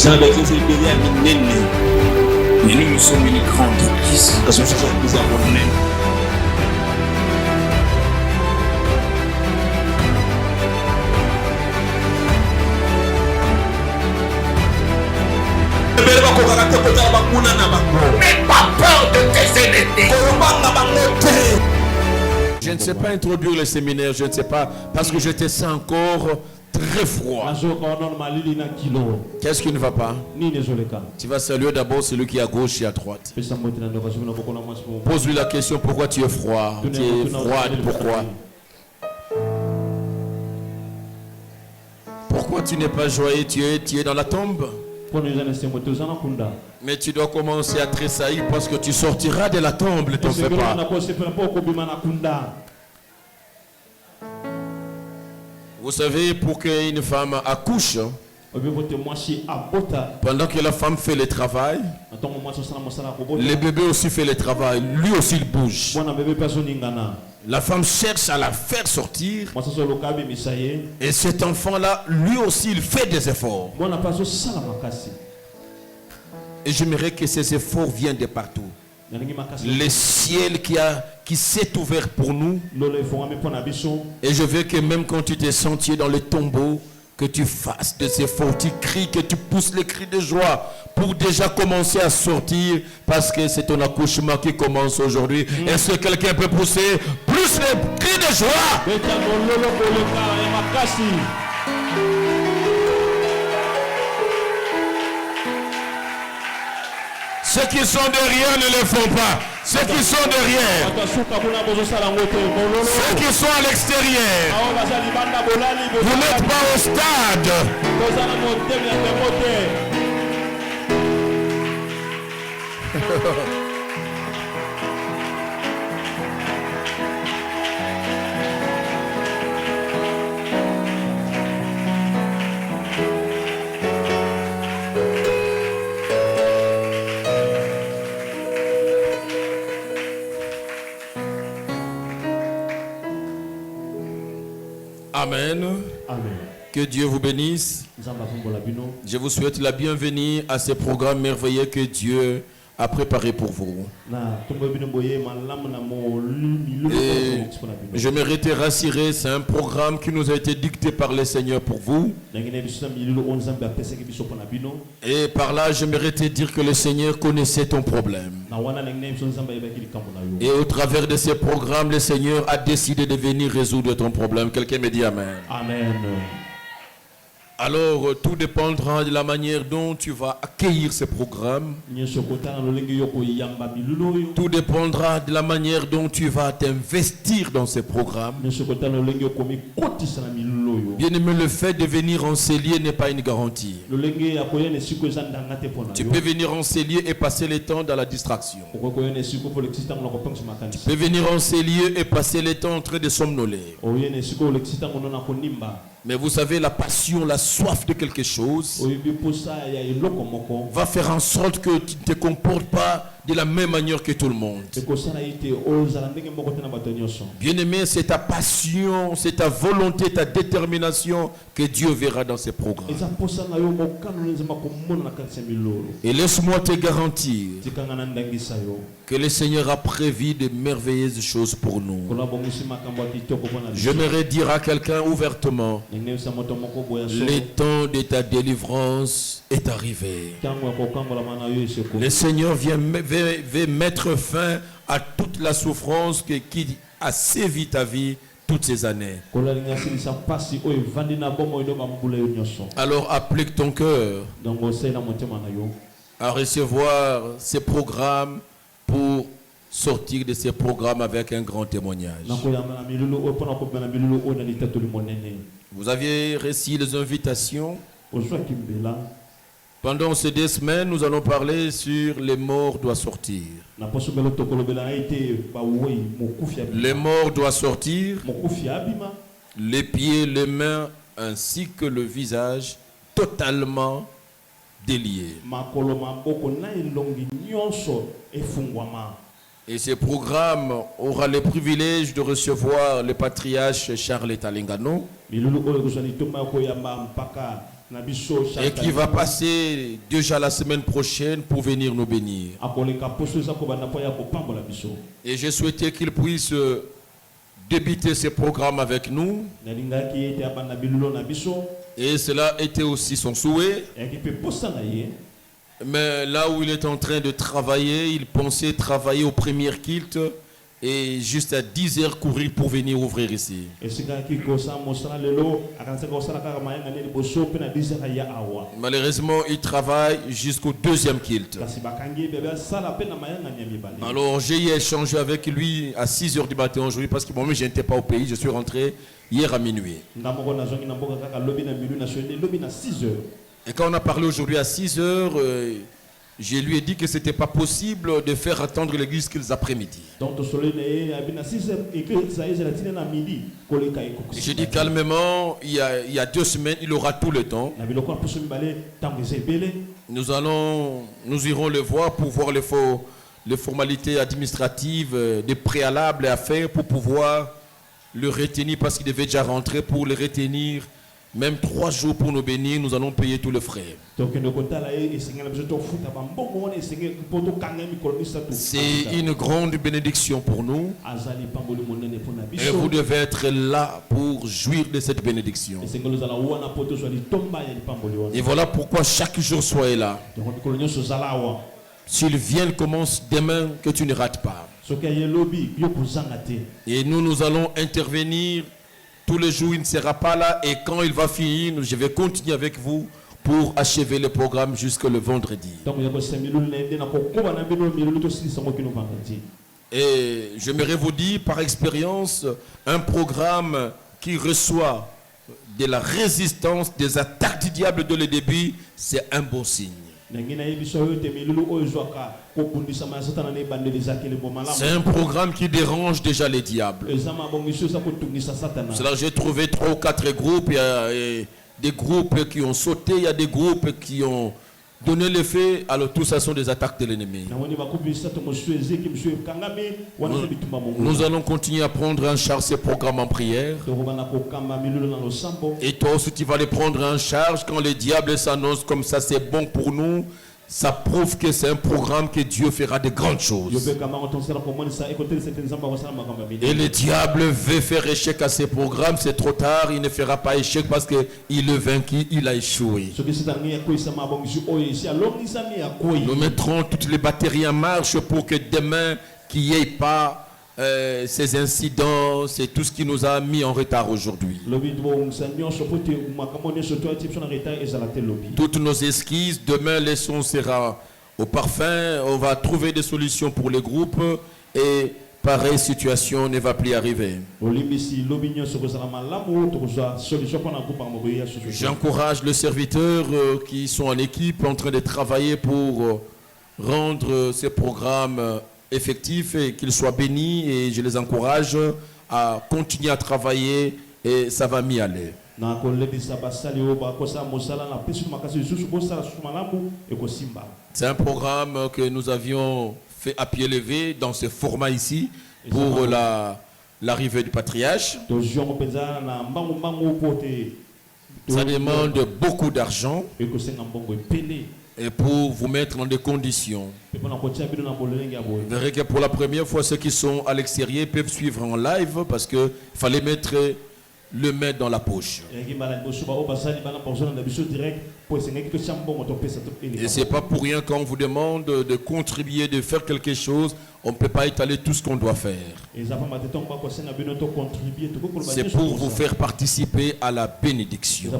Mais nous sommes une grande église. N'aie pas peur de tes ennemis. Je ne sais pas introduire le séminaire, je ne sais pas, parce que je te sens encore très froid. Qu'est-ce qui ne va pas? Tu vas saluer d'abord celui qui est à gauche et à droite. Pose-lui la question, pourquoi tu es froid? Tu es froide, pourquoi? Pourquoi tu n'es pas joyeux? Tu es dans la tombe? Mais tu dois commencer à tressaillir parce que tu sortiras de la tombe, ne t'en fais pas. Vous savez, pour qu'une femme accouche, pendant que la femme fait le travail, le bébé aussi fait le travail, lui aussi il bouge. La femme cherche à la faire sortir. Et cet enfant-là, lui aussi, il fait des efforts. Et j'aimerais que ces efforts viennent de partout. Le ciel qui s'est ouvert pour nous. Et je veux que même quand tu t'es senti dans le tombeau, que tu fasses des efforts, tu cries, que tu pousses les cris de joie pour déjà commencer à sortir, parce que c'est ton accouchement qui commence aujourd'hui. Est-ce que quelqu'un peut pousser plus les cris de joie? Ceux qui sont derrière ne le font pas. Ceux qui sont derrière. Ceux qui sont à l'extérieur. Vous n'êtes pas au stade. Amen. Amen. Que Dieu vous bénisse. Je vous souhaite la bienvenue à ce programme merveilleux que Dieu a préparé pour vous. Et j'aimerais te rassurer, c'est un programme qui nous a été dicté par le Seigneur pour vous. Et par là, j'aimerais te dire que le Seigneur connaissait ton problème. Et au travers de ce programme, le Seigneur a décidé de venir résoudre ton problème. Quelqu'un me dit Amen. Amen. Alors, tout dépendra de la manière dont tu vas accueillir ce programme. Tout dépendra de la manière dont tu vas t'investir dans ce programme. Bien aimé, le fait de venir en ces lieux n'est pas une garantie. Tu peux venir en ces lieux et passer le temps dans la distraction. Tu peux venir en ces lieux et passer le temps en train de somnoler. Mais vous savez, la passion, la soif de quelque chose va faire en sorte que tu ne te comportes pas de la même manière que tout le monde. Bien aimé, c'est ta passion, c'est ta volonté, ta détermination que Dieu verra dans ces programmes. Et laisse-moi te garantir que le Seigneur a prévu de merveilleuses choses pour nous. J'aimerais dire à quelqu'un ouvertement, le temps de ta délivrance est arrivé. Le Seigneur veut mettre fin à toute la souffrance qui a sévi ta vie toutes ces années. Alors applique ton cœur à recevoir ces programmes pour sortir de ces programmes avec un grand témoignage. Vous aviez reçu les invitations. Pendant ces 2 semaines, nous allons parler sur les morts doivent sortir. Les morts doivent sortir, les pieds, les mains ainsi que le visage totalement déliés. Et ce programme aura le privilège de recevoir le patriarche Charles Talingano. et qui va passer déjà la semaine prochaine pour venir nous bénir. Et j'ai souhaité qu'il puisse débuter ces programmes avec nous. Et cela était aussi son souhait. Mais là où il est en train de travailler, il pensait travailler au premier culte et juste à 10 heures courir pour venir ouvrir ici. Malheureusement, il travaille jusqu'au deuxième culte. Alors j'ai échangé avec lui à 6 heures du matin aujourd'hui parce que moi je n'étais pas au pays, je suis rentré hier à minuit. Et quand on a parlé aujourd'hui à 6 heures, je lui ai dit que ce n'était pas possible de faire attendre l'église qu'ils après-midi. J'ai dit calmement, il y a 2 semaines, il aura tout le temps. Nous irons le voir pour voir les formalités administratives, des préalables à faire pour pouvoir le retenir parce qu'il devait déjà rentrer pour le retenir. Même 3 jours pour nous bénir, nous allons payer tous les frais. C'est une grande bénédiction pour nous. Et vous devez être là pour jouir de cette bénédiction. Et voilà pourquoi chaque jour soyez là. S'ils viennent, commence demain, que tu ne rates pas. Et nous allons intervenir. Tous les jours, il ne sera pas là et quand il va finir, je vais continuer avec vous pour achever le programme jusqu'au vendredi. Et j'aimerais vous dire par expérience, un programme qui reçoit de la résistance, des attaques du diable dès le début, c'est un bon signe. C'est un programme qui dérange déjà les diables. Cela, j'ai trouvé 3 ou 4 groupes. Il y a des groupes qui ont sauté, il y a des groupes qui ont donné l'effet. Alors tout ça sont des attaques de l'ennemi. Nous allons continuer à prendre en charge ces programmes en prière. Et toi aussi tu vas les prendre en charge. Quand le diable s'annonce comme ça, c'est bon pour nous. Ça prouve que c'est un programme que Dieu fera de grandes choses. Et le diable veut faire échec à ces programmes, c'est trop tard, il ne fera pas échec parce qu'il est vaincu, il a échoué. Nous mettrons toutes les batteries en marche pour que demain, qu'il n'y ait pas ces incidents, c'est tout ce qui nous a mis en retard aujourd'hui. Toutes nos esquisses, demain le son sera au parfum, on va trouver des solutions pour les groupes et pareille situation ne va plus arriver. J'encourage les serviteurs qui sont en équipe en train de travailler pour rendre ces programmes effectifs et qu'ils soient bénis et je les encourage à continuer à travailler et ça va m'y aller. C'est un programme que nous avions fait à pied levé dans ce format ici pour l'arrivée du patriarche. Ça demande beaucoup d'argent et pour vous mettre dans des conditions. Vous verrez que pour la première fois, ceux qui sont à l'extérieur peuvent suivre en live parce qu'il fallait mettre le main dans la poche. Et c'est pas pour rien qu'on vous demande de contribuer, de faire quelque chose. On ne peut pas étaler tout ce qu'on doit faire. C'est pour vous faire participer à la bénédiction.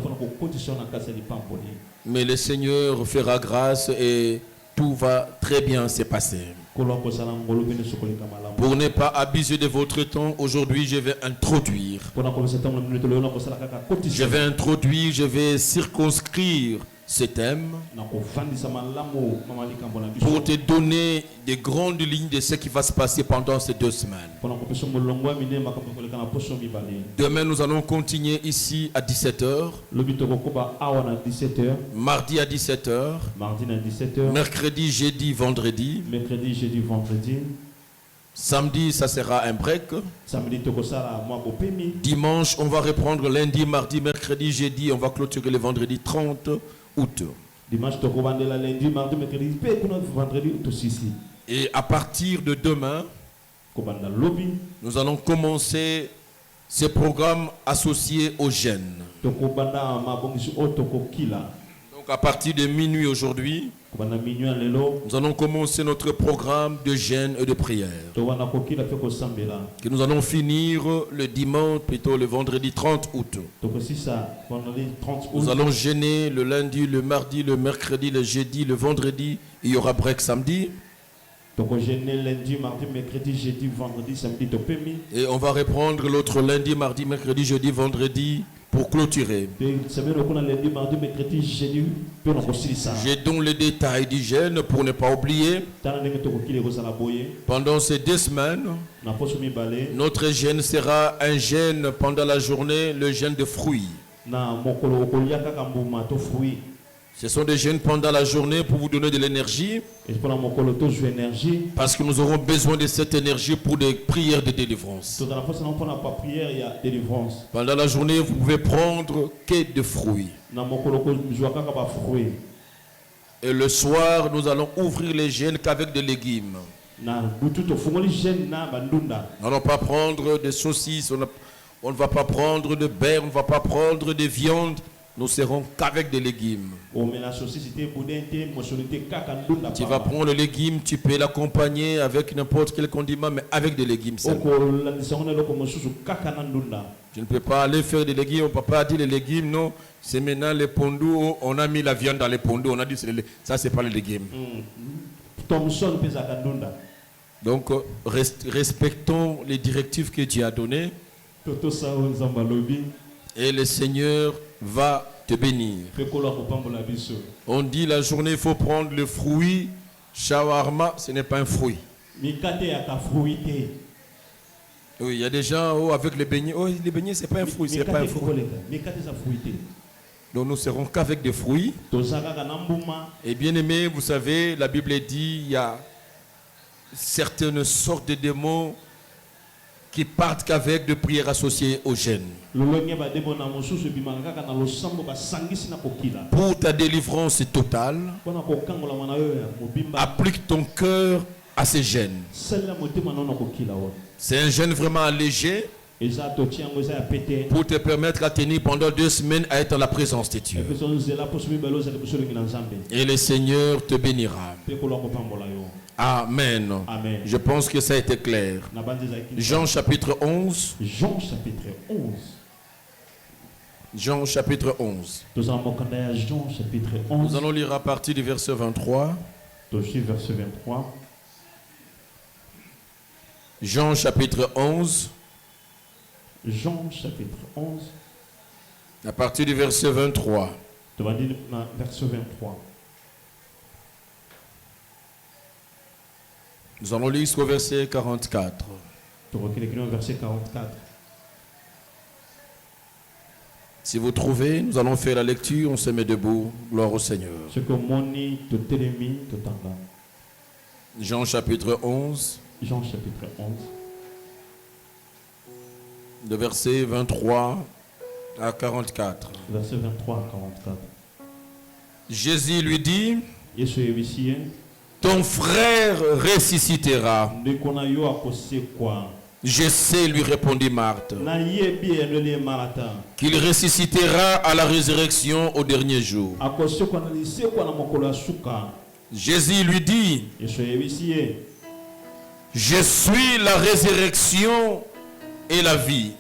Mais le Seigneur fera grâce et tout va très bien se passer. Pour ne pas abuser de votre temps, aujourd'hui je vais introduire. Je vais circonscrire ce thème pour te donner des grandes lignes de ce qui va se passer pendant ces 2 semaines. Demain, nous allons continuer ici à 17h. Mardi à 17h. Mercredi, jeudi, vendredi. Samedi, ça sera un break. Dimanche, on va reprendre lundi, mardi, mercredi, jeudi. On va clôturer le vendredi 30 août. Dimanche, lundi, mardi, mercredi, vendredi aussi. Et à partir de demain, nous allons commencer ce programme associé aux jeunes. Donc à partir de minuit aujourd'hui, nous allons commencer notre programme de jeûne et de prière. Que nous allons finir le dimanche, plutôt le vendredi 30 août. Nous allons jeûner le lundi, le mardi, le mercredi, le jeudi, le vendredi. Il y aura break samedi. Lundi, mardi, mercredi, jeudi, vendredi, samedi, et on va reprendre l'autre lundi, mardi, mercredi, jeudi, vendredi pour clôturer. J'ai donc les détails du jeûne pour ne pas oublier. Pendant ces 2 semaines, notre jeûne sera un jeûne pendant la journée, le jeûne de fruits. Ce sont des jeûnes pendant la journée pour vous donner de l'énergie. Parce que nous aurons besoin de cette énergie pour des prières de délivrance. Pendant la journée, vous pouvez prendre que de fruits. Et le soir, nous allons ouvrir les jeûnes qu'avec des légumes. Nous n'allons pas prendre des saucisses, on ne va pas prendre de beurre, on ne va pas prendre de viande. Nous serons qu'avec des légumes. Tu vas prendre le légume, tu peux l'accompagner avec n'importe quel condiment, mais avec des légumes seulement. Tu ne peux pas aller faire des légumes. Mon papa a dit les légumes, non. C'est maintenant les pondous. On a mis la viande dans les pondous. On a dit ça, c'est pas les légumes. Donc, respectons les directives que Dieu a données. Et le Seigneur va te bénir. On dit la journée, il faut prendre le fruit. Shawarma, ce n'est pas un fruit. Oui, il y a des gens avec les beignets. Oh, les beignets, ce n'est pas un fruit. C'est pas un fruit. Donc nous serons qu'avec des fruits. Et bien aimé, vous savez, la Bible dit il y a certaines sortes de démons qui partent qu'avec de prières associées aux jeûnes. Pour ta délivrance totale, applique ton cœur à ces jeûnes. C'est un jeûne vraiment allégé pour te permettre à tenir pendant 2 semaines à être dans la présence de Dieu. Et le Seigneur te bénira. Amen. Amen. Je pense que ça a été clair. Jean chapitre 11. Jean chapitre 11. Jean chapitre 11. Jean chapitre 11. Nous allons lire à partir du verset 23. Verset 23. Jean chapitre 11. Jean chapitre 11. À partir du verset 23. Verset 23. Nous allons lire jusqu'au verset 44. Verset 44. Si vous trouvez, nous allons faire la lecture. On se met debout. Gloire au Seigneur. Jean chapitre 11. Jean chapitre 11. De verset 23 à 44. Verset 23 à 44. Jésus lui dit: ton frère ressuscitera. Je sais, lui répondit Marthe, qu'il ressuscitera à la résurrection au dernier jour. Jésus lui dit: je suis la résurrection et la vie.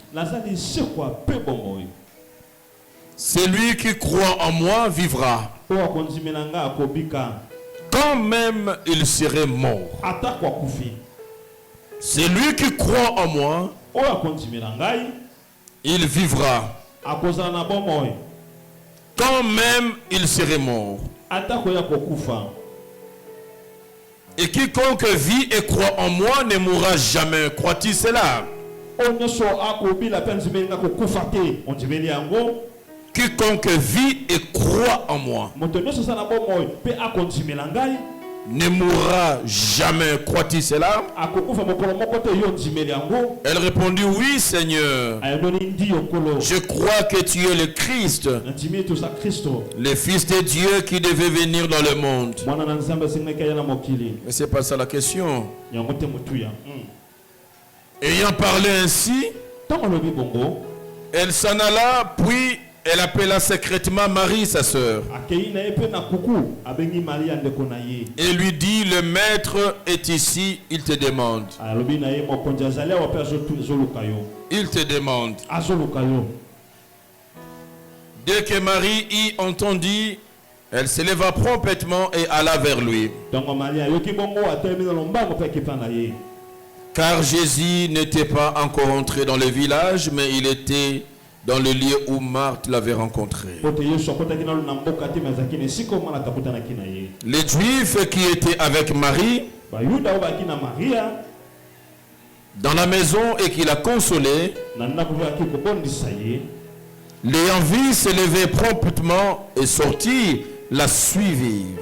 Celui qui croit en moi vivra, quand même il serait mort. Celui qui croit en moi, il vivra, quand même il serait mort. Et quiconque vit et croit en moi ne mourra jamais. Crois-tu cela? Quiconque vit et croit en moi ne mourra jamais. Crois-tu cela? Elle répondit, oui Seigneur. Je crois que tu es le Christ, le Fils de Dieu qui devait venir dans le monde. Mais c'est pas ça la question. Ayant parlé ainsi, elle s'en alla, puis elle appela secrètement Marie, sa sœur, et lui dit, le maître est ici, il te demande. Il te demande. Dès que Marie y entendit, elle se leva promptement et alla vers lui. Car Jésus n'était pas encore entré dans le village, mais il était dans le lieu où Marthe l'avait rencontré. Les Juifs qui étaient avec Marie dans la maison et qui la consolaient, l'ayant vu se lever promptement et sortir, la suivirent,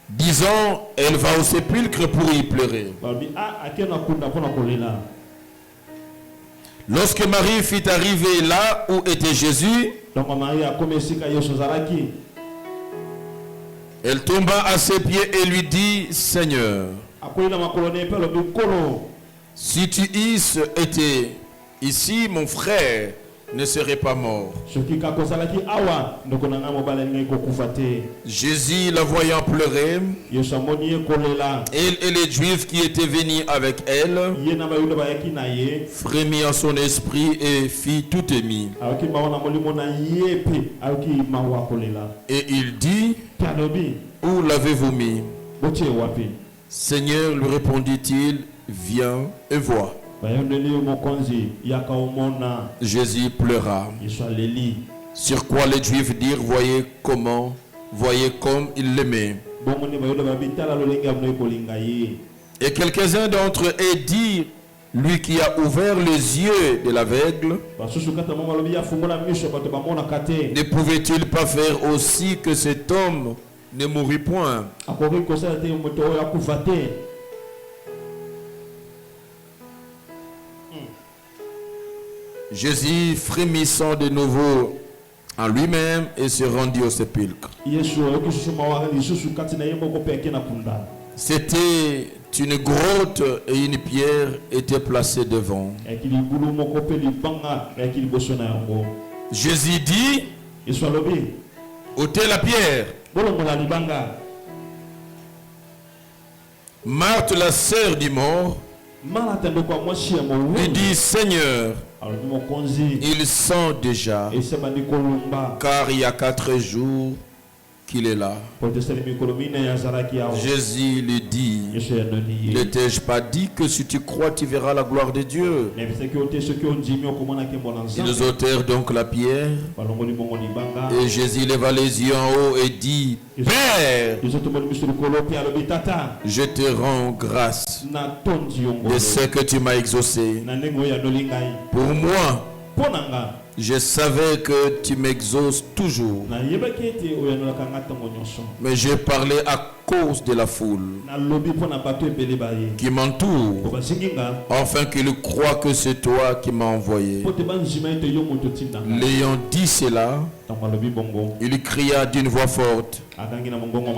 disant, elle va au sépulcre pour y pleurer. Lorsque Marie fut arrivée là où était Jésus, elle tomba à ses pieds et lui dit, Seigneur, si tu eusses été ici, mon frère ne serait pas mort. Jésus, la voyant pleurer, elle et les Juifs qui étaient venus avec elle, frémit en son esprit et fit tout émis. Et il dit, où l'avez-vous mis? Seigneur, lui répondit-il, viens et vois. Jésus pleura. Sur quoi les Juifs dirent, voyez comme il l'aimait. Et quelques-uns d'entre eux dirent, lui qui a ouvert les yeux de l'aveugle, ne pouvait-il pas faire aussi que cet homme ne mourut point? Jésus, frémissant de nouveau en lui-même, et se rendit au sépulcre. C'était une grotte et une pierre était placée devant. Jésus dit, ôtez la pierre. Marthe, la sœur du mort, lui dit, Seigneur, il sent déjà, car il y a 4 jours qu'il est là. Jésus lui dit, ne t'ai-je pas dit que si tu crois, tu verras la gloire de Dieu? Ils ôtèrent donc la pierre, et Jésus leva les yeux en haut et dit, Père, je te rends grâce de ce que tu m'as exaucé. Pour moi, je savais que tu m'exauces toujours, mais j'ai parlé à cause de la foule qui m'entoure, afin qu'ils croient que c'est toi qui m'as envoyé. L'ayant dit cela, il cria d'une voix forte,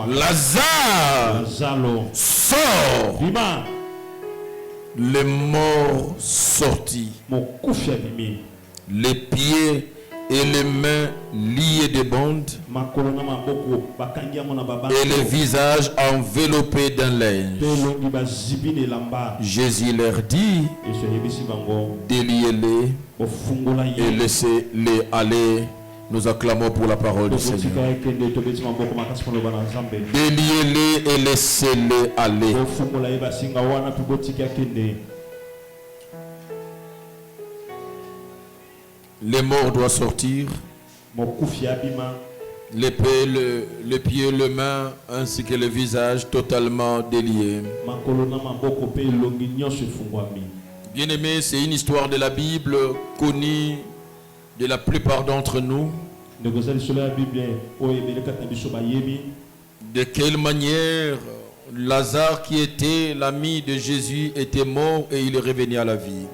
Lazare, sors! Les morts sortis, les pieds et les mains liés de bandes, et le visage enveloppé d'un linge. Jésus leur dit, déliez-les et laissez-les aller. Nous acclamons pour la parole du Seigneur. Déliez-les et laissez-les aller. Les morts doivent sortir. Les pieds, les mains, ainsi que le visage totalement déliés. Bien-aimés, c'est une histoire de la Bible connue de la plupart d'entre nous. De quelle manière Lazare, qui était l'ami de Jésus, était mort et il est revenu à la vie.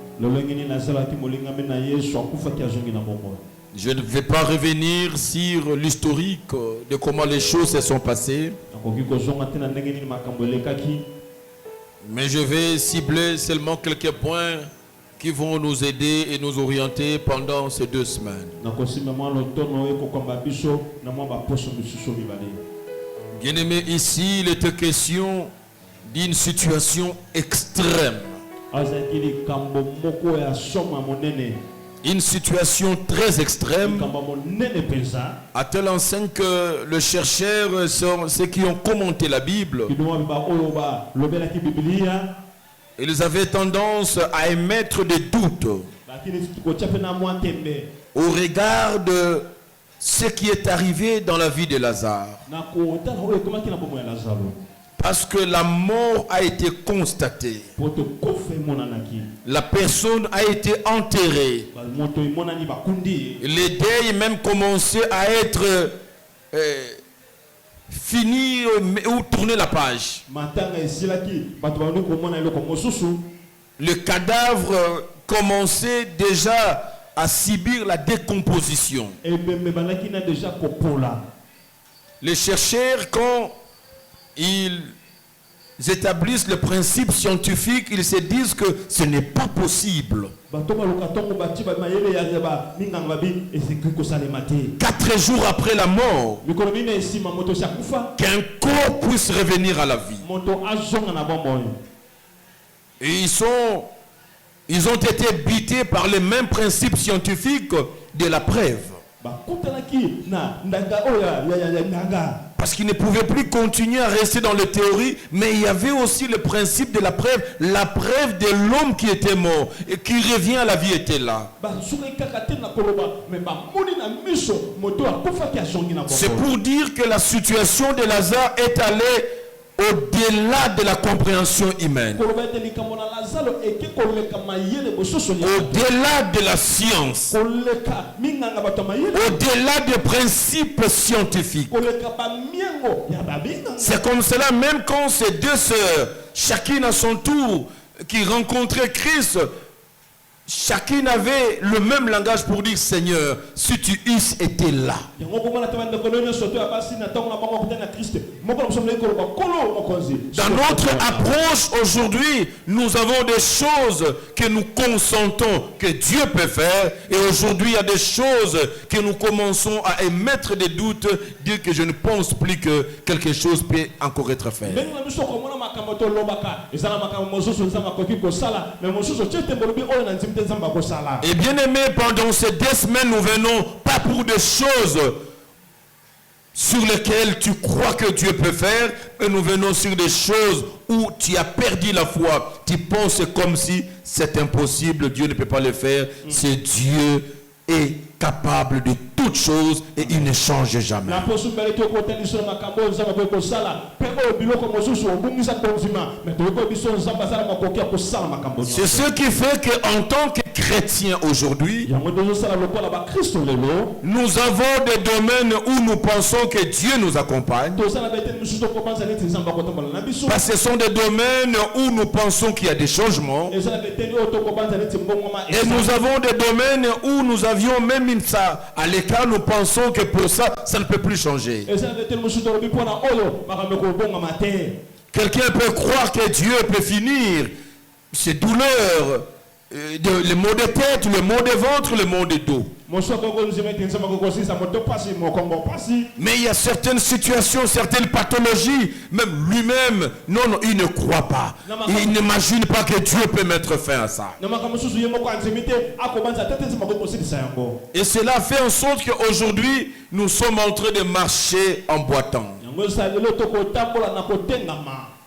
Je ne vais pas revenir sur l'historique de comment les choses se sont passées, mais je vais cibler seulement quelques points qui vont nous aider et nous orienter pendant ces 2 semaines. Bien-aimé, ici, il était question d'une situation extrême. Une situation très extrême, à telle enseigne que le chercheur, ceux qui ont commenté la Bible, ils avaient tendance à émettre des doutes au regard de ce qui est arrivé dans la vie de Lazare. Parce que la mort a été constatée. La personne a été enterrée. Les deuils même commençaient à être finis ou tourner la page. Le cadavre commençait déjà à subir la décomposition. Les chercheurs, quand ils établissent le principe scientifique, ils se disent que ce n'est pas possible 4 jours après la mort qu'un corps puisse revenir à la vie. Et ils ont été butés par les mêmes principes scientifiques de la preuve. Parce qu'ils ne pouvaient plus continuer à rester dans les théories, mais il y avait aussi le principe de la preuve de l'homme qui était mort et qui revient à la vie était là. C'est pour dire que la situation de Lazare est allée au-delà de la compréhension humaine, au-delà de la science, au-delà des principes scientifiques. C'est comme cela, même quand ces 2 sœurs, chacune à son tour, qui rencontraient Christ, chacune avait le même langage pour dire: Seigneur, si tu eusses été là. Dans notre approche aujourd'hui, nous avons des choses que nous consentons que Dieu peut faire, et aujourd'hui il y a des choses que nous commençons à émettre des doutes, dire que je ne pense plus que quelque chose peut encore être fait. Et bien aimé, pendant ces 2 semaines, nous venons pas pour des choses sur lesquelles tu crois que Dieu peut faire, mais nous venons sur des choses où tu as perdu la foi. Tu penses comme si c'est impossible, Dieu ne peut pas le faire. C'est Dieu est capable de toutes choses et il ne change jamais. C'est ce qui fait qu'en tant que chrétiens aujourd'hui, nous avons des domaines où nous pensons que Dieu nous accompagne. Parce que ce sont des domaines où nous pensons qu'il y a des changements. Et nous avons des domaines où nous avions même une ça. À l'écart, nous pensons que pour ça, ça ne peut plus changer. Quelqu'un peut croire que Dieu peut finir ses douleurs, le maux de tête, le maux de ventre, le maux de dos. Mais il y a certaines situations, certaines pathologies, même lui-même, non, il ne croit pas. Il n'imagine pas que Dieu peut mettre fin à ça. Et cela fait en sorte qu'aujourd'hui, nous sommes en train de marcher en boitant.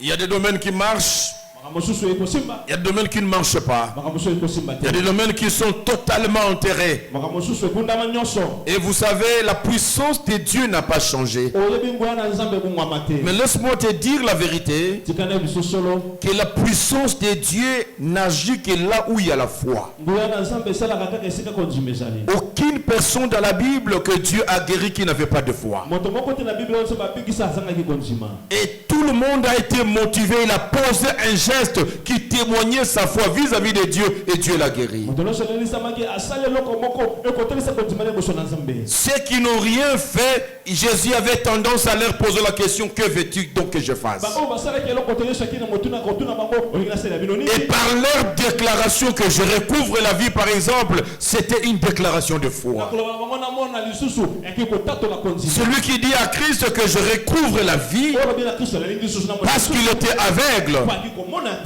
Il y a des domaines qui marchent. Il y a des domaines qui ne marchent pas. Il y a des domaines qui sont totalement enterrés. Et vous savez, la puissance de Dieu n'a pas changé. Mais laisse-moi te dire la vérité, que la puissance de Dieu n'agit que là où il y a la foi. Aucune personne dans la Bible que Dieu a guéri qui n'avait pas de foi. Et tout le monde a été motivé. Il a posé un geste qui témoignait sa foi vis-à-vis de Dieu et Dieu l'a guéri. Ceux qui n'ont rien fait, Jésus avait tendance à leur poser la question: que veux-tu donc que je fasse? Et par leur déclaration que je recouvre la vie, par exemple, c'était une déclaration de foi. Celui qui dit à Christ que je recouvre la vie parce qu'il était aveugle,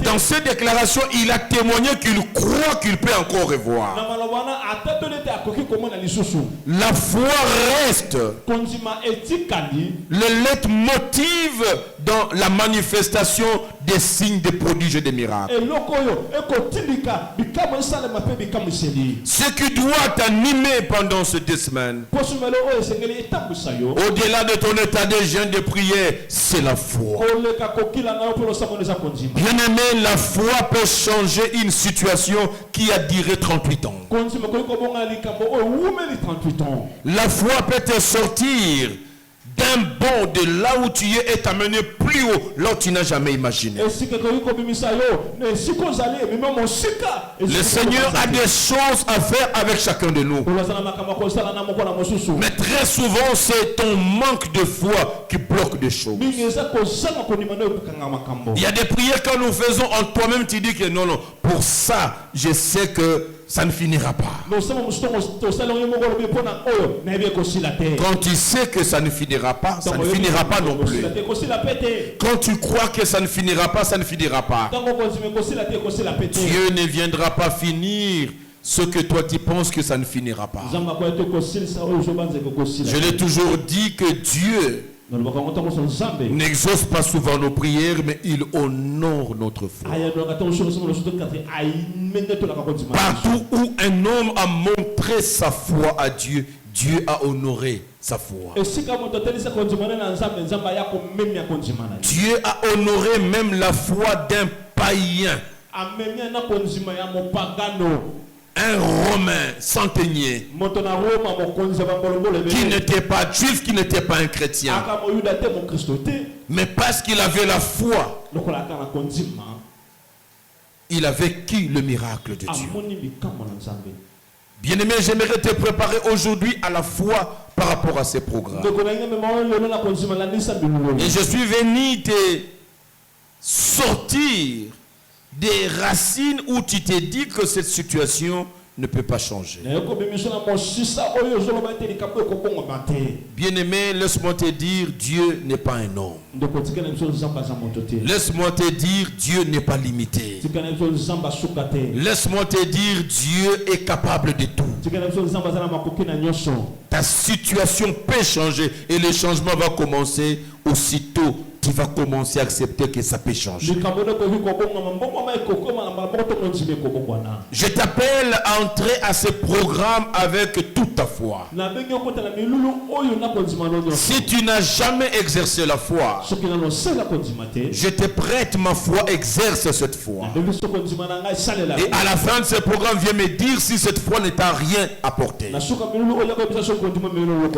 dans cette déclaration, il a témoigné qu'il croit qu'il peut encore revoir. La foi reste le leitmotiv dans la manifestation des signes, des prodiges et des miracles. Ce qui doit t'animer pendant ces 2 semaines, au-delà de ton état de jeûne, de prière, c'est la foi. Bien aimé, la foi peut changer une situation qui a duré 38 ans. La foi peut te sortir d'un bond de là où tu es et t'amener plus haut, là où tu n'as jamais imaginé. Le Seigneur a des choses à faire avec chacun de nous. Mais très souvent, c'est ton manque de foi qui bloque des choses. Il y a des prières que nous faisons en toi-même, tu dis que non, pour ça, je sais que ça ne finira pas. Quand tu sais que ça ne finira pas, ça ne finira pas non plus. Quand tu crois que ça ne finira pas, ça ne finira pas. Dieu ne viendra pas finir ce que toi tu penses que ça ne finira pas. Je l'ai toujours dit que Dieu n'exauce pas souvent nos prières, mais il honore notre foi. Partout où un homme a montré sa foi à Dieu, Dieu a honoré sa foi. Dieu a honoré même la foi d'un païen, un Romain centenier, qui n'était pas juif, qui n'était pas un chrétien, mais parce qu'il avait la foi, il a vécu le miracle de Dieu. Bien-aimé, j'aimerais te préparer aujourd'hui à la foi par rapport à ces programmes. Et je suis venu te sortir des racines où tu t'es dit que cette situation ne peut pas changer. Bien-aimé, laisse-moi te dire, Dieu n'est pas un homme. Laisse-moi te dire, Dieu n'est pas limité. Laisse-moi te dire, Dieu est capable de tout. Ta situation peut changer et le changement va commencer aussitôt. Tu vas commencer à accepter que ça peut changer. Je t'appelle à entrer à ce programme avec toute ta foi. Si tu n'as jamais exercé la foi, je te prête ma foi, exerce cette foi. Et à la fin de ce programme, viens me dire si cette foi ne t'a rien apporté.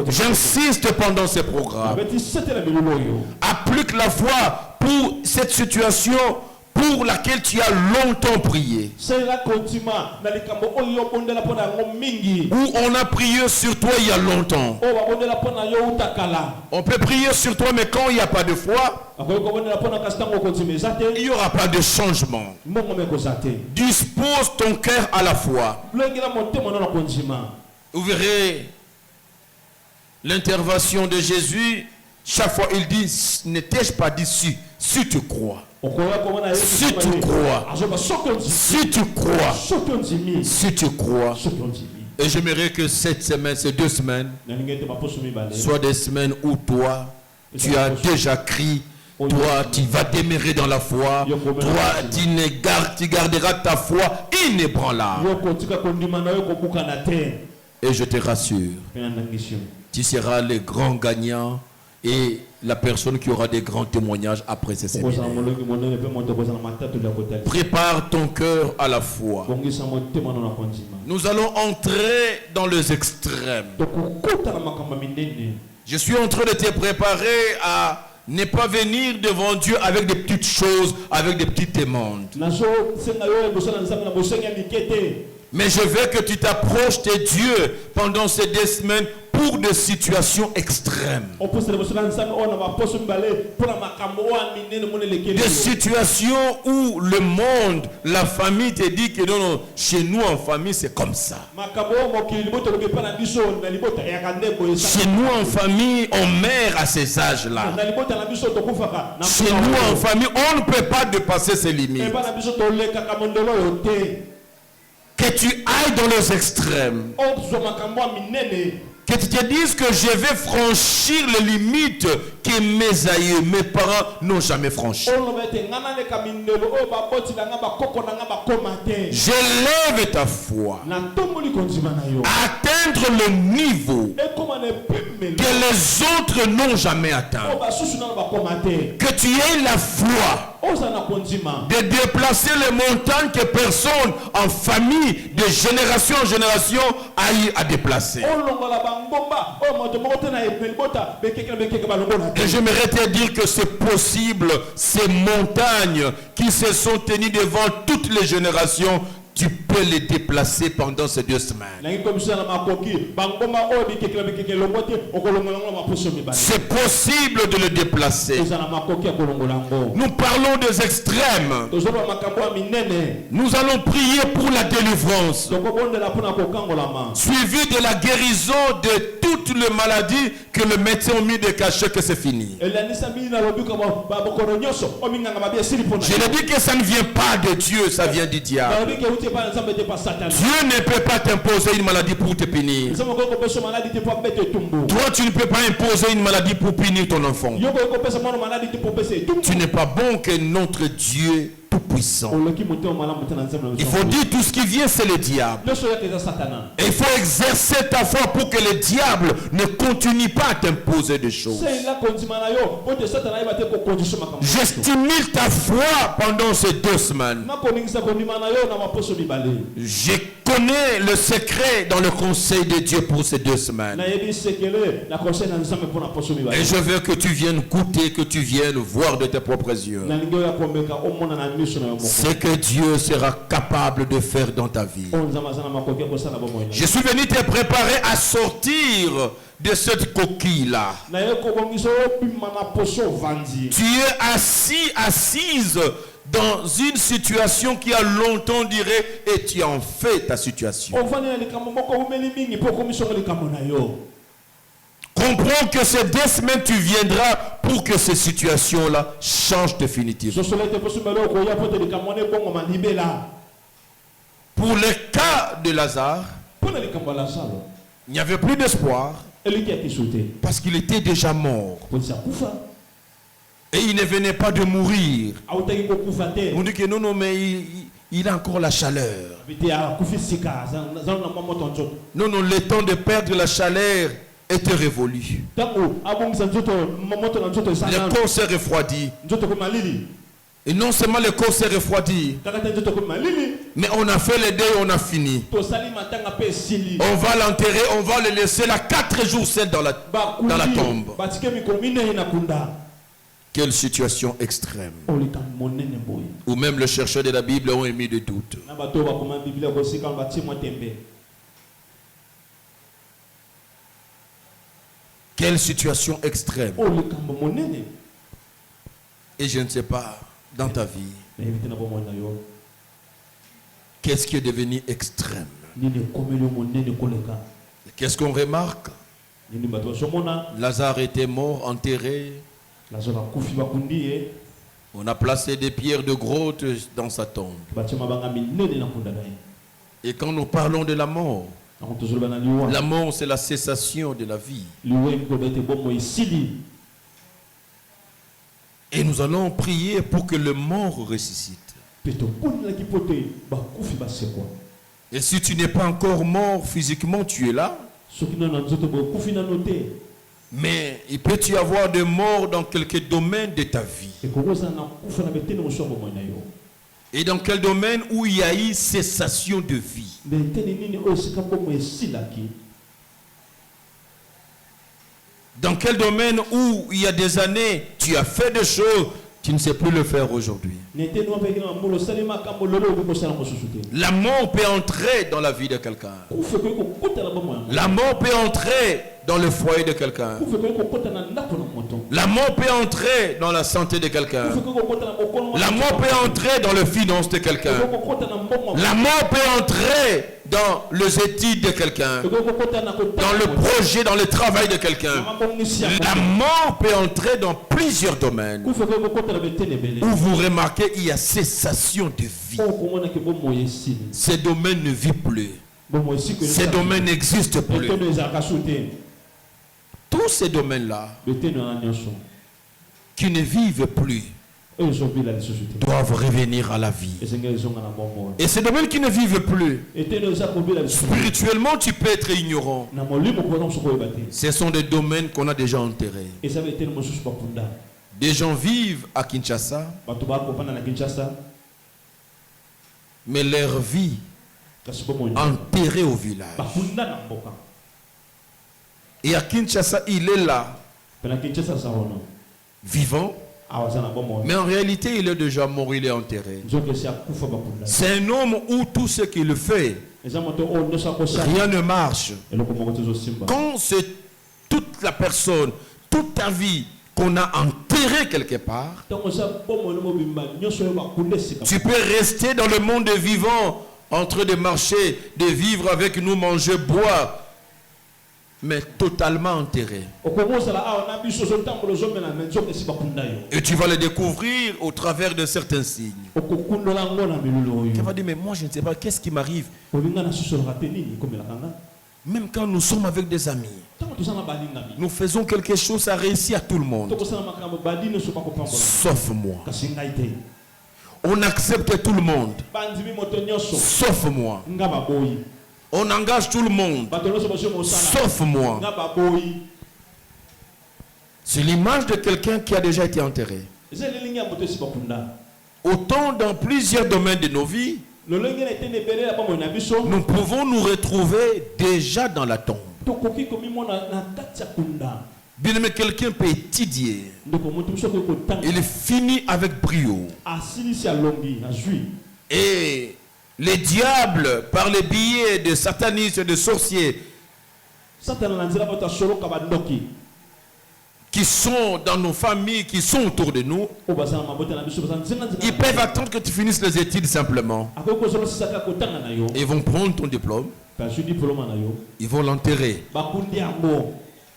J'insiste pendant ce programme. Applique la foi pour cette situation pour laquelle tu as longtemps prié. Où on a prié sur toi il y a longtemps. On peut prier sur toi, mais quand il n'y a pas de foi, il n'y aura pas de changement. Dispose ton cœur à la foi. Vous verrez l'intervention de Jésus. Chaque fois il dit, n'étais-je pas dit si tu crois. Si tu crois. Si tu crois. Si tu crois. Et j'aimerais que cette semaine, ces 2 semaines, soient des semaines où toi, tu as déjà crié, Toi, tu vas demeurer dans la foi. Toi, tu garderas ta foi inébranlable. Et je te rassure, tu seras le grand gagnant et la personne qui aura des grands témoignages après ces séminaires. Prépare ton cœur à la foi. Nous allons entrer dans les extrêmes. Je suis en train de te préparer à ne pas venir devant Dieu avec des petites choses, avec des petites demandes. Mais je veux que tu t'approches de Dieu pendant ces 2 semaines pour des situations extrêmes. Des situations où le monde, la famille te dit que non, chez nous en famille c'est comme ça. Chez nous en famille on meurt à ces âges-là. Chez nous en famille on ne peut pas dépasser ces limites. Que tu ailles dans les extrêmes. Que tu te dises que je vais franchir les limites que mes aïeux, mes parents n'ont jamais franchies. J'élève ta foi. Atteindre le niveau que les autres n'ont jamais atteint. Que tu aies la foi de déplacer les montagnes que personne en famille, de génération en génération, a eu à déplacer. Et j'aimerais te dire que c'est possible, ces montagnes qui se sont tenues devant toutes les générations, tu peux les déplacer pendant ces 2 semaines. C'est possible de les déplacer. Nous parlons des extrêmes. Nous allons prier pour la délivrance, suivi de la guérison de toutes les maladies que le médecin a mis de cachet que c'est fini. Je l'ai dit que ça ne vient pas de Dieu, ça vient du diable. Dieu ne peut pas t'imposer une maladie pour te punir. Toi, tu ne peux pas imposer une maladie pour punir ton enfant. Tu n'es pas bon que notre Dieu tout-puissant. Il faut dire tout ce qui vient, c'est le diable. Et il faut exercer ta foi pour que le diable ne continue pas à t'imposer des choses. Je stimule ta foi pendant ces 2 semaines. Je connais le secret dans le conseil de Dieu pour ces 2 semaines. Et je veux que tu viennes goûter, que tu viennes voir de tes propres yeux ce que Dieu sera capable de faire dans ta vie. Je suis venu te préparer à sortir de cette coquille-là. Tu es assise dans une situation qui a longtemps duré et tu en fais ta situation. Comprends que ces 2 semaines tu viendras pour que ces situations-là changent définitivement. Pour le cas de Lazare, il n'y avait plus d'espoir parce qu'il était déjà mort. Et il ne venait pas de mourir. On dit que non, mais il a encore la chaleur. Non, le temps de perdre la chaleur était révolu. Le corps s'est refroidi. Et non seulement le corps s'est refroidi, mais on a fait le deuil, on a fini. On va l'enterrer, on va le laisser là 4 jours seul dans la tombe. Quelle situation extrême. Ou même les chercheurs de la Bible ont émis des doutes. Quelle situation extrême. Et je ne sais pas, dans ta vie, qu'est-ce qui est devenu extrême? Qu'est-ce qu'on remarque? Lazare était mort, enterré. On a placé des pierres de grotte dans sa tombe. Et quand nous parlons de la mort, c'est la cessation de la vie. Et nous allons prier pour que le mort ressuscite. Et si tu n'es pas encore mort physiquement, tu es là. Mais il peut y avoir des morts dans quelques domaines de ta vie. Et dans quel domaine où il y a eu cessation de vie. Dans quel domaine où il y a des années, tu as fait des choses, tu ne sais plus le faire aujourd'hui. La mort peut entrer dans la vie de quelqu'un. La mort peut entrer dans le foyer de quelqu'un. La mort peut entrer dans la santé de quelqu'un. La mort peut entrer dans les finances de quelqu'un. La mort peut entrer dans les études de quelqu'un. Dans le projet, dans le travail de quelqu'un. La mort peut entrer dans plusieurs domaines où vous remarquez il y a cessation de vie. Ces domaines ne vivent plus. Ces domaines n'existent plus. Tous ces domaines-là qui ne vivent plus doivent revenir à la vie. Et ces domaines qui ne vivent plus, spirituellement, tu peux être ignorant. Ce sont des domaines qu'on a déjà enterrés. Des gens vivent à Kinshasa, mais leur vie enterrée au village. Et à Kinshasa, il est là, vivant. Mais en réalité, il est déjà mort, il est enterré. C'est un homme où tout ce qu'il fait, rien ne marche. Quand c'est toute la personne, toute ta vie qu'on a enterré quelque part, tu peux rester dans le monde des vivants, en train de marcher, de vivre avec nous, manger, boire, mais totalement enterré. Et tu vas le découvrir au travers de certains signes. Tu vas dire, mais moi je ne sais pas, qu'est-ce qui m'arrive? Même quand nous sommes avec des amis, nous faisons quelque chose, ça réussit à tout le monde. Sauf moi. On accepte tout le monde. Sauf moi. On engage tout le monde, sauf moi. C'est l'image de quelqu'un qui a déjà été enterré. Autant dans plusieurs domaines de nos vies, nous pouvons nous retrouver déjà dans la tombe. Bien aimé, quelqu'un peut étudier. Il finit avec brio. Et les diables, par les billets de satanistes et de sorciers, qui sont dans nos familles, qui sont autour de nous, ils peuvent attendre que tu finisses les études simplement. Ils vont prendre ton diplôme, ils vont l'enterrer.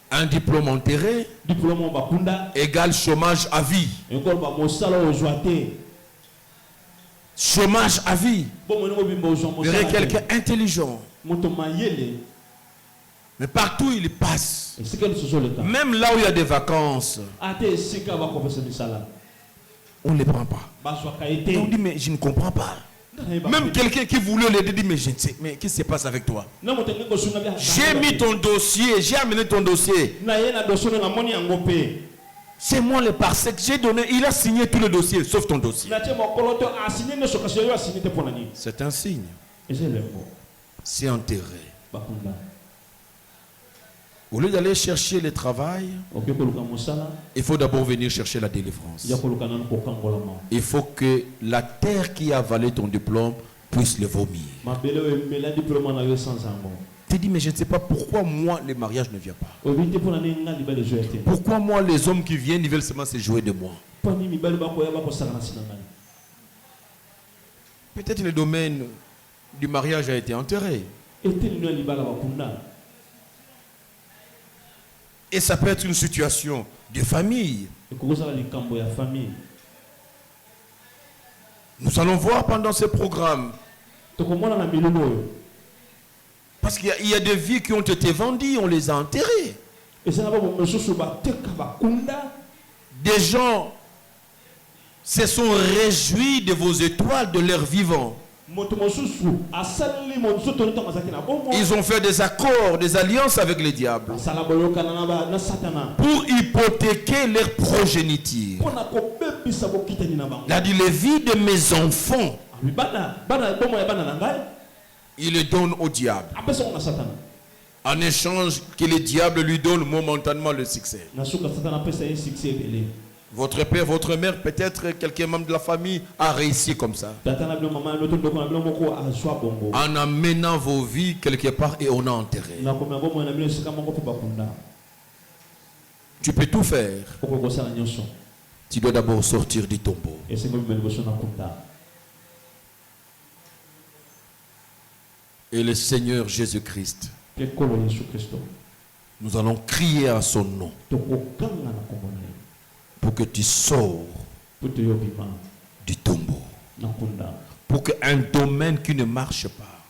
Un diplôme enterré égale chômage à vie. Chômage à vie. Il y aurait quelqu'un intelligent. Mais partout il passe. Même là où il y a des vacances, on ne les prend pas. Et on dit, mais je ne comprends pas. Même quelqu'un qui voulait l'aider dit, mais je ne sais, mais qu'est-ce qui se passe avec toi? J'ai mis ton dossier, j'ai amené ton dossier. C'est moi le parsec, j'ai donné, il a signé tout le dossier, sauf ton dossier. C'est un signe. C'est enterré. Au lieu d'aller chercher le travail, il faut d'abord venir chercher la délivrance. Il faut que la terre qui a avalé ton diplôme puisse le vomir. Tu dis, mais je ne sais pas pourquoi moi le mariage ne vient pas. Pourquoi moi les hommes qui viennent, ils veulent seulement se jouer de moi. Peut-être le domaine du mariage a été enterré. Et ça peut être une situation de famille. Nous allons voir pendant ce programme. Parce qu'il y a des vies qui ont été vendues, on les a enterrées. Des gens se sont réjouis de vos étoiles de leur vivant. Ils ont fait des accords, des alliances avec les diables pour hypothéquer leur progéniture. Il a dit les vies de mes enfants, il les donne au diable. En échange que le diable lui donne momentanément le succès. Votre père, votre mère, peut-être quelqu'un membre de la famille a réussi comme ça. En amenant vos vies quelque part et on a enterré. Tu peux tout faire. Tu dois d'abord sortir du tombeau. Et le Seigneur Jésus-Christ, nous allons crier à son nom pour que tu sors du tombeau, pour qu'un domaine qui ne marche pas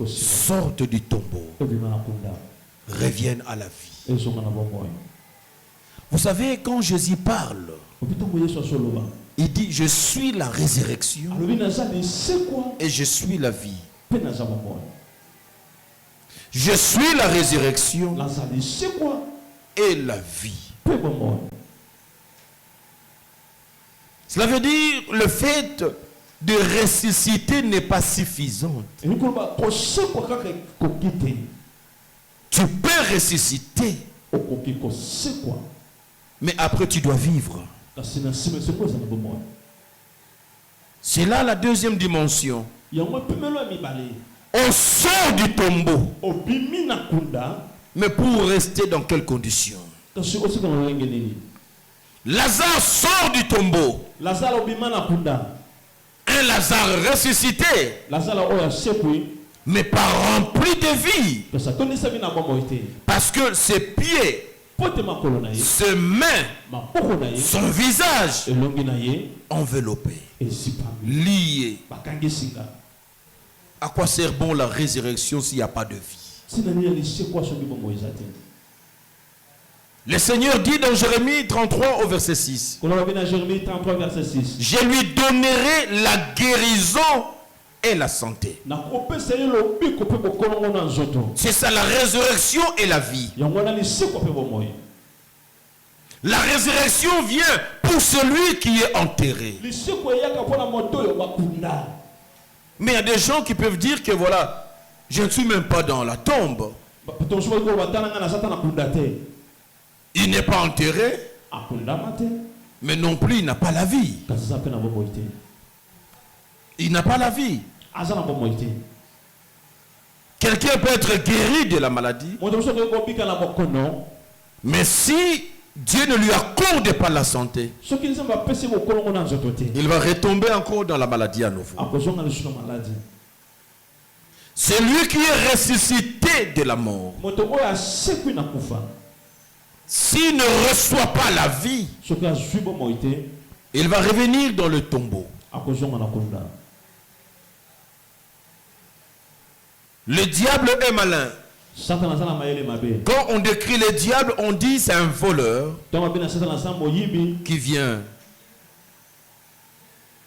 sorte du tombeau, revienne à la vie. Vous savez, quand Jésus parle, il dit je suis la résurrection et je suis la vie. Je suis la résurrection et la vie. Cela veut dire le fait de ressusciter n'est pas suffisant. Tu peux ressusciter, mais après tu dois vivre. C'est là la deuxième dimension. On sort du tombeau, mais pour rester dans quelles conditions? Lazare sort du tombeau. Un Lazare ressuscité, mais pas rempli de vie. Parce que ses pieds, ses mains, son visage enveloppé, lié. À quoi sert bon la résurrection s'il n'y a pas de vie? Le Seigneur dit dans Jérémie 33 au verset 6. Je lui donnerai la guérison et la santé. C'est ça la résurrection et la vie. La résurrection vient pour celui qui est enterré. Mais il y a des gens qui peuvent dire que voilà, je ne suis même pas dans la tombe. Il n'est pas enterré, mais non plus il n'a pas la vie. Il n'a pas la vie. Quelqu'un peut être guéri de la maladie, mais si Dieu ne lui accorde pas la santé, il va retomber encore dans la maladie à nouveau. C'est lui qui est ressuscité de la mort. S'il ne reçoit pas la vie, il va revenir dans le tombeau. Le diable est malin. Quand on décrit le diable, on dit c'est un voleur qui vient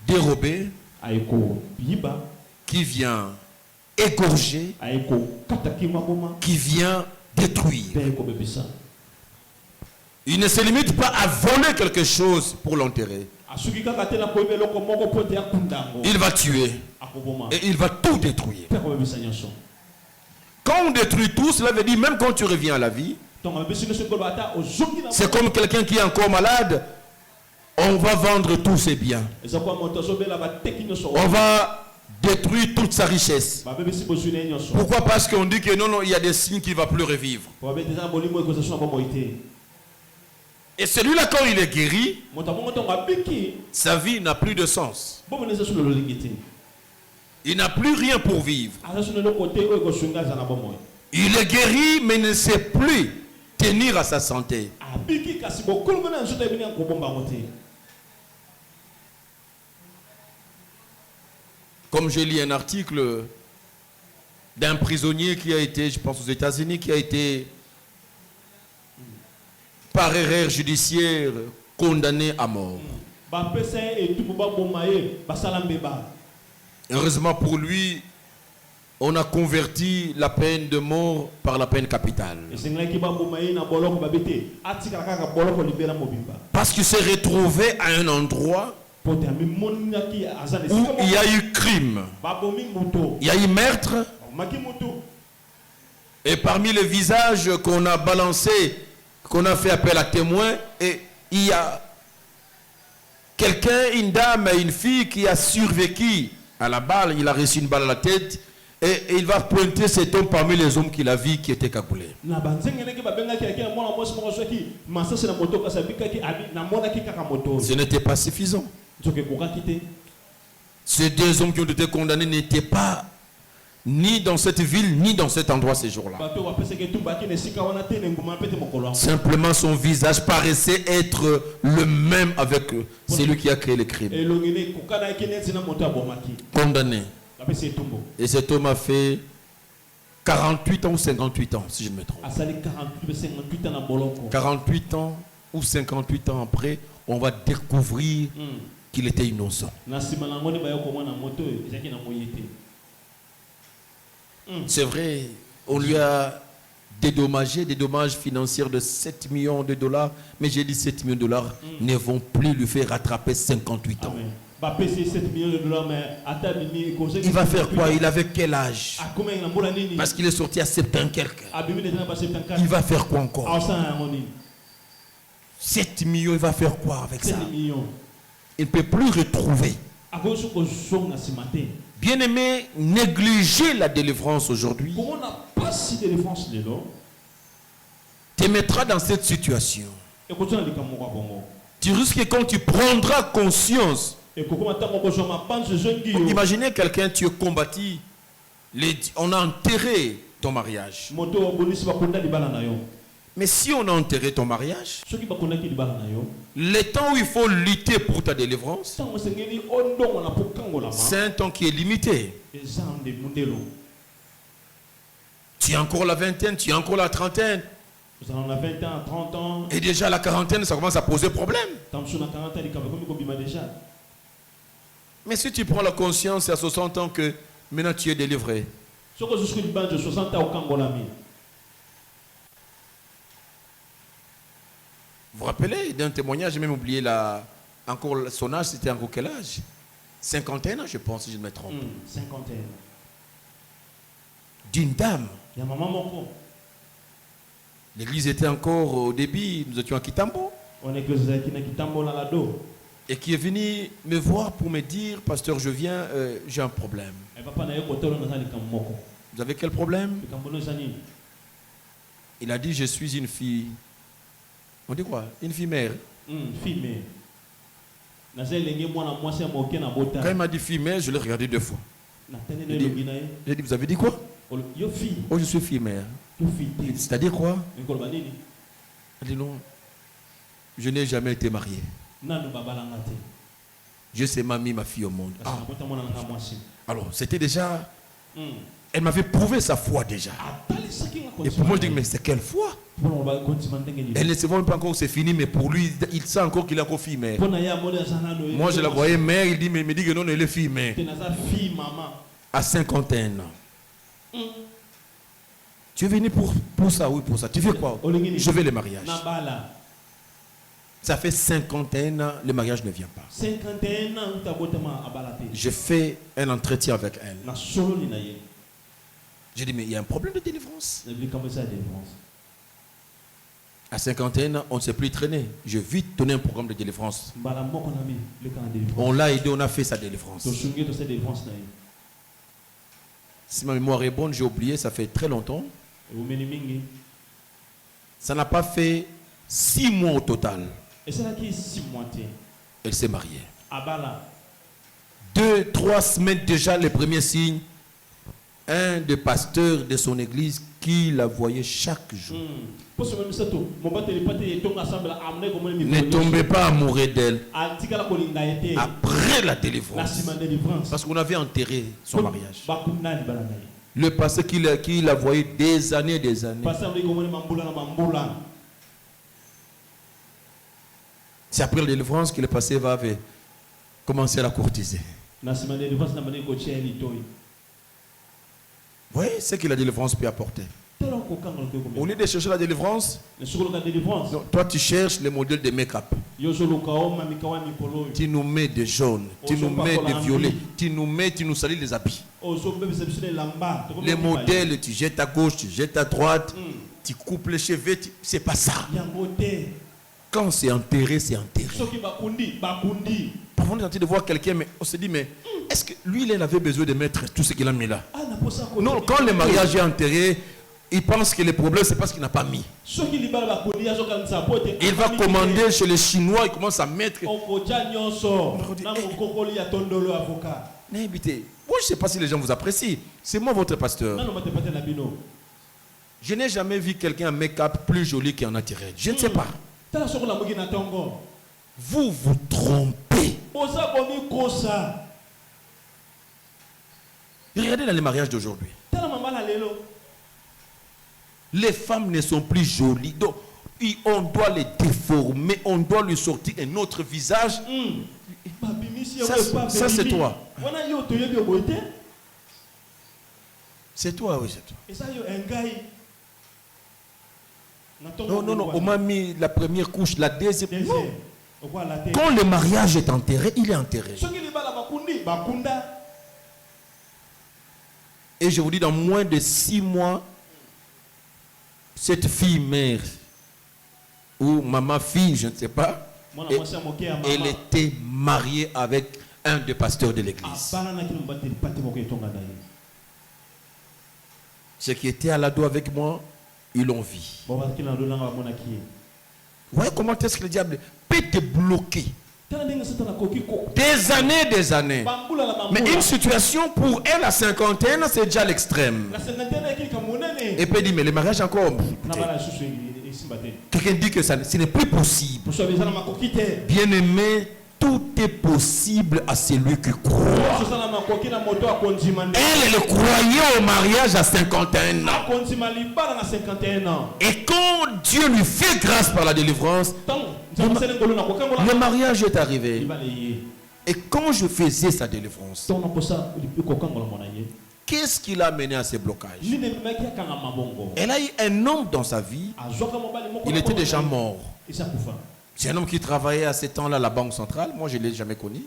dérober, qui vient égorger, qui vient détruire. Il ne se limite pas à voler quelque chose pour l'enterrer. Il va tuer et il va tout détruire. Quand on détruit tout, cela veut dire même quand tu reviens à la vie, c'est comme quelqu'un qui est encore malade, on va vendre tous ses biens. On va détruire toute sa richesse. Pourquoi? Parce qu'on dit que non, il y a des signes qu'il ne va plus revivre. Et celui-là, quand il est guéri, sa vie n'a plus de sens. Il n'a plus rien pour vivre. Il est guéri, mais ne sait plus tenir à sa santé. Comme j'ai lu un article d'un prisonnier qui a été, je pense aux États-Unis, qui a été par erreur judiciaire condamné à mort. Heureusement pour lui, on a converti la peine de mort par la peine capitale. Parce qu'il s'est retrouvé à un endroit où il y a eu crime, il y a eu meurtre. Et parmi les visages qu'on a balancés, qu'on a fait appel à témoins, et il y a quelqu'un, une dame et une fille qui a survécu à la balle. Il a reçu une balle à la tête et il va pointer cet homme parmi les hommes qu'il a vus qui étaient cagoulés. Ce n'était pas suffisant. Ces deux hommes qui ont été condamnés n'étaient pas ni dans cette ville, ni dans cet endroit ces jours-là. Simplement son visage paraissait être le même avec celui qui a créé le crime. Condamné. Et cet homme a fait 48 ans ou 58 ans, si je ne me trompe. 48 ans ou 58 ans après, on va découvrir qu'il était innocent. C'est vrai, on lui a dédommagé, des dommages financiers de 7 millions de dollars, mais j'ai dit 7 millions de dollars ne vont plus lui faire rattraper 58 ans. Il va faire quoi? Il avait quel âge? Parce qu'il est sorti à 70 quelques. Il va faire quoi encore? 7 millions, il va faire quoi avec ça? Il ne peut plus retrouver. Bien-aimé, négliger la délivrance aujourd'hui te mettra dans cette situation. Tu risques que quand tu prendras conscience, imaginez quelqu'un, tu es combattu, on a enterré ton mariage. Mais si on a enterré ton mariage, le temps où il faut lutter pour ta délivrance, c'est un temps qui est limité. Tu as encore la vingtaine, tu as encore la trentaine. Et déjà la quarantaine, ça commence à poser problème. Mais si tu prends la conscience à 60 ans que maintenant tu es délivré, vous vous rappelez d'un témoignage, j'ai même oublié encore son âge, c'était encore quel âge? 51 ans, je pense, si je ne me trompe. 51. D'une dame. L'église était encore au début, nous étions à Kitambo. Et qui est venu me voir pour me dire, pasteur, je viens, j'ai un problème. Vous avez quel problème? Il a dit, je suis une fille. On dit quoi? Une fille mère. Fille mère. Quand il m'a dit fille mère, je l'ai regardé deux fois. J'ai dit, vous avez dit quoi? Oh, je suis fille mère. C'est-à-dire quoi? Il dit non, je n'ai jamais été marié. Je sais mis ma fille au monde. Ah. Alors, c'était déjà... Elle m'avait prouvé sa foi déjà. Et pour moi, je dis, mais c'est quelle foi? Elle ne sait même pas encore que c'est fini, mais pour lui, il sent encore qu'il est encore fille mère. Moi, je la voyais mère, il me dit que non, elle est fille mère. À 51 ans. Tu es venu pour ça, oui, pour ça. Tu fais quoi? Je veux le mariage. Ça fait 51 ans, le mariage ne vient pas. 51 ans, je fais un entretien avec elle. J'ai dit, mais il y a un problème de délivrance. À 51 ans, on ne s'est plus traîner. Je vais vite donner un programme de délivrance. On l'a aidé, on a fait sa délivrance. Si ma mémoire est bonne, j'ai oublié, ça fait très longtemps. Ça n'a pas fait 6 mois au total. Elle s'est mariée. 2-3 semaines déjà, les premiers signes. Un des pasteurs de son église qui la voyait chaque jour. Ne tombez pas amoureux d'elle après la délivrance. Parce qu'on avait enterré son mariage. Le pasteur qui la voyait des années et des années. C'est après la délivrance que le pasteur va commencer à la courtiser. Vous voyez ce que la délivrance peut apporter. Au lieu de chercher la délivrance, non, toi tu cherches le modèle de make-up. Tu nous mets de jaune, tu nous mets de violet, tu nous salis les habits. Les modèles, tu jettes à gauche, tu jettes à droite, tu coupes les cheveux, c'est pas ça. Quand c'est enterré, c'est enterré. Parfois on est en train de voir quelqu'un, mais on se dit, mais est-ce que lui, il avait besoin de mettre tout ce qu'il a mis là? Non, quand le mariage est enterré, il pense que le problème, c'est parce qu'il n'a pas mis. Il va commander chez les Chinois, il commence à mettre. N'invitez. Moi, je ne sais pas si les gens vous apprécient. C'est moi votre pasteur. Je n'ai jamais vu quelqu'un en make-up plus joli qu'en naturel. Je ne sais pas. Vous vous trompez. Regardez dans les mariages d'aujourd'hui. Les femmes ne sont plus jolies. Donc, on doit les déformer. On doit lui sortir un autre visage. Ça c'est toi. C'est toi, oui, c'est toi. Non, on m'a mis la première couche, la deuxième. Non. Quand le mariage est enterré, il est enterré. Et je vous dis, dans moins de 6 mois, cette fille mère ou maman fille, je ne sais pas, elle était mariée avec un des pasteurs de l'église. Ceux qui étaient à l'ado avec moi, ils l'ont vu. Vous voyez comment est-ce que le diable peut te bloquer des années. Mais une situation pour elle à 51 ans, c'est déjà l'extrême. Et puis elle dit, mais le mariage encore. Quelqu'un dit que ce n'est plus possible. Bien aimé, tout est possible à celui qui croit. Elle croyait au mariage à 51 ans. Et quand Dieu lui fait grâce par la délivrance, le mariage est arrivé. Et quand je faisais sa délivrance, qu'est-ce qui l'a mené à ces blocages? Elle a eu un homme dans sa vie. Il était déjà mort. C'est un homme qui travaillait à ce temps-là à la Banque Centrale. Moi, je ne l'ai jamais connu.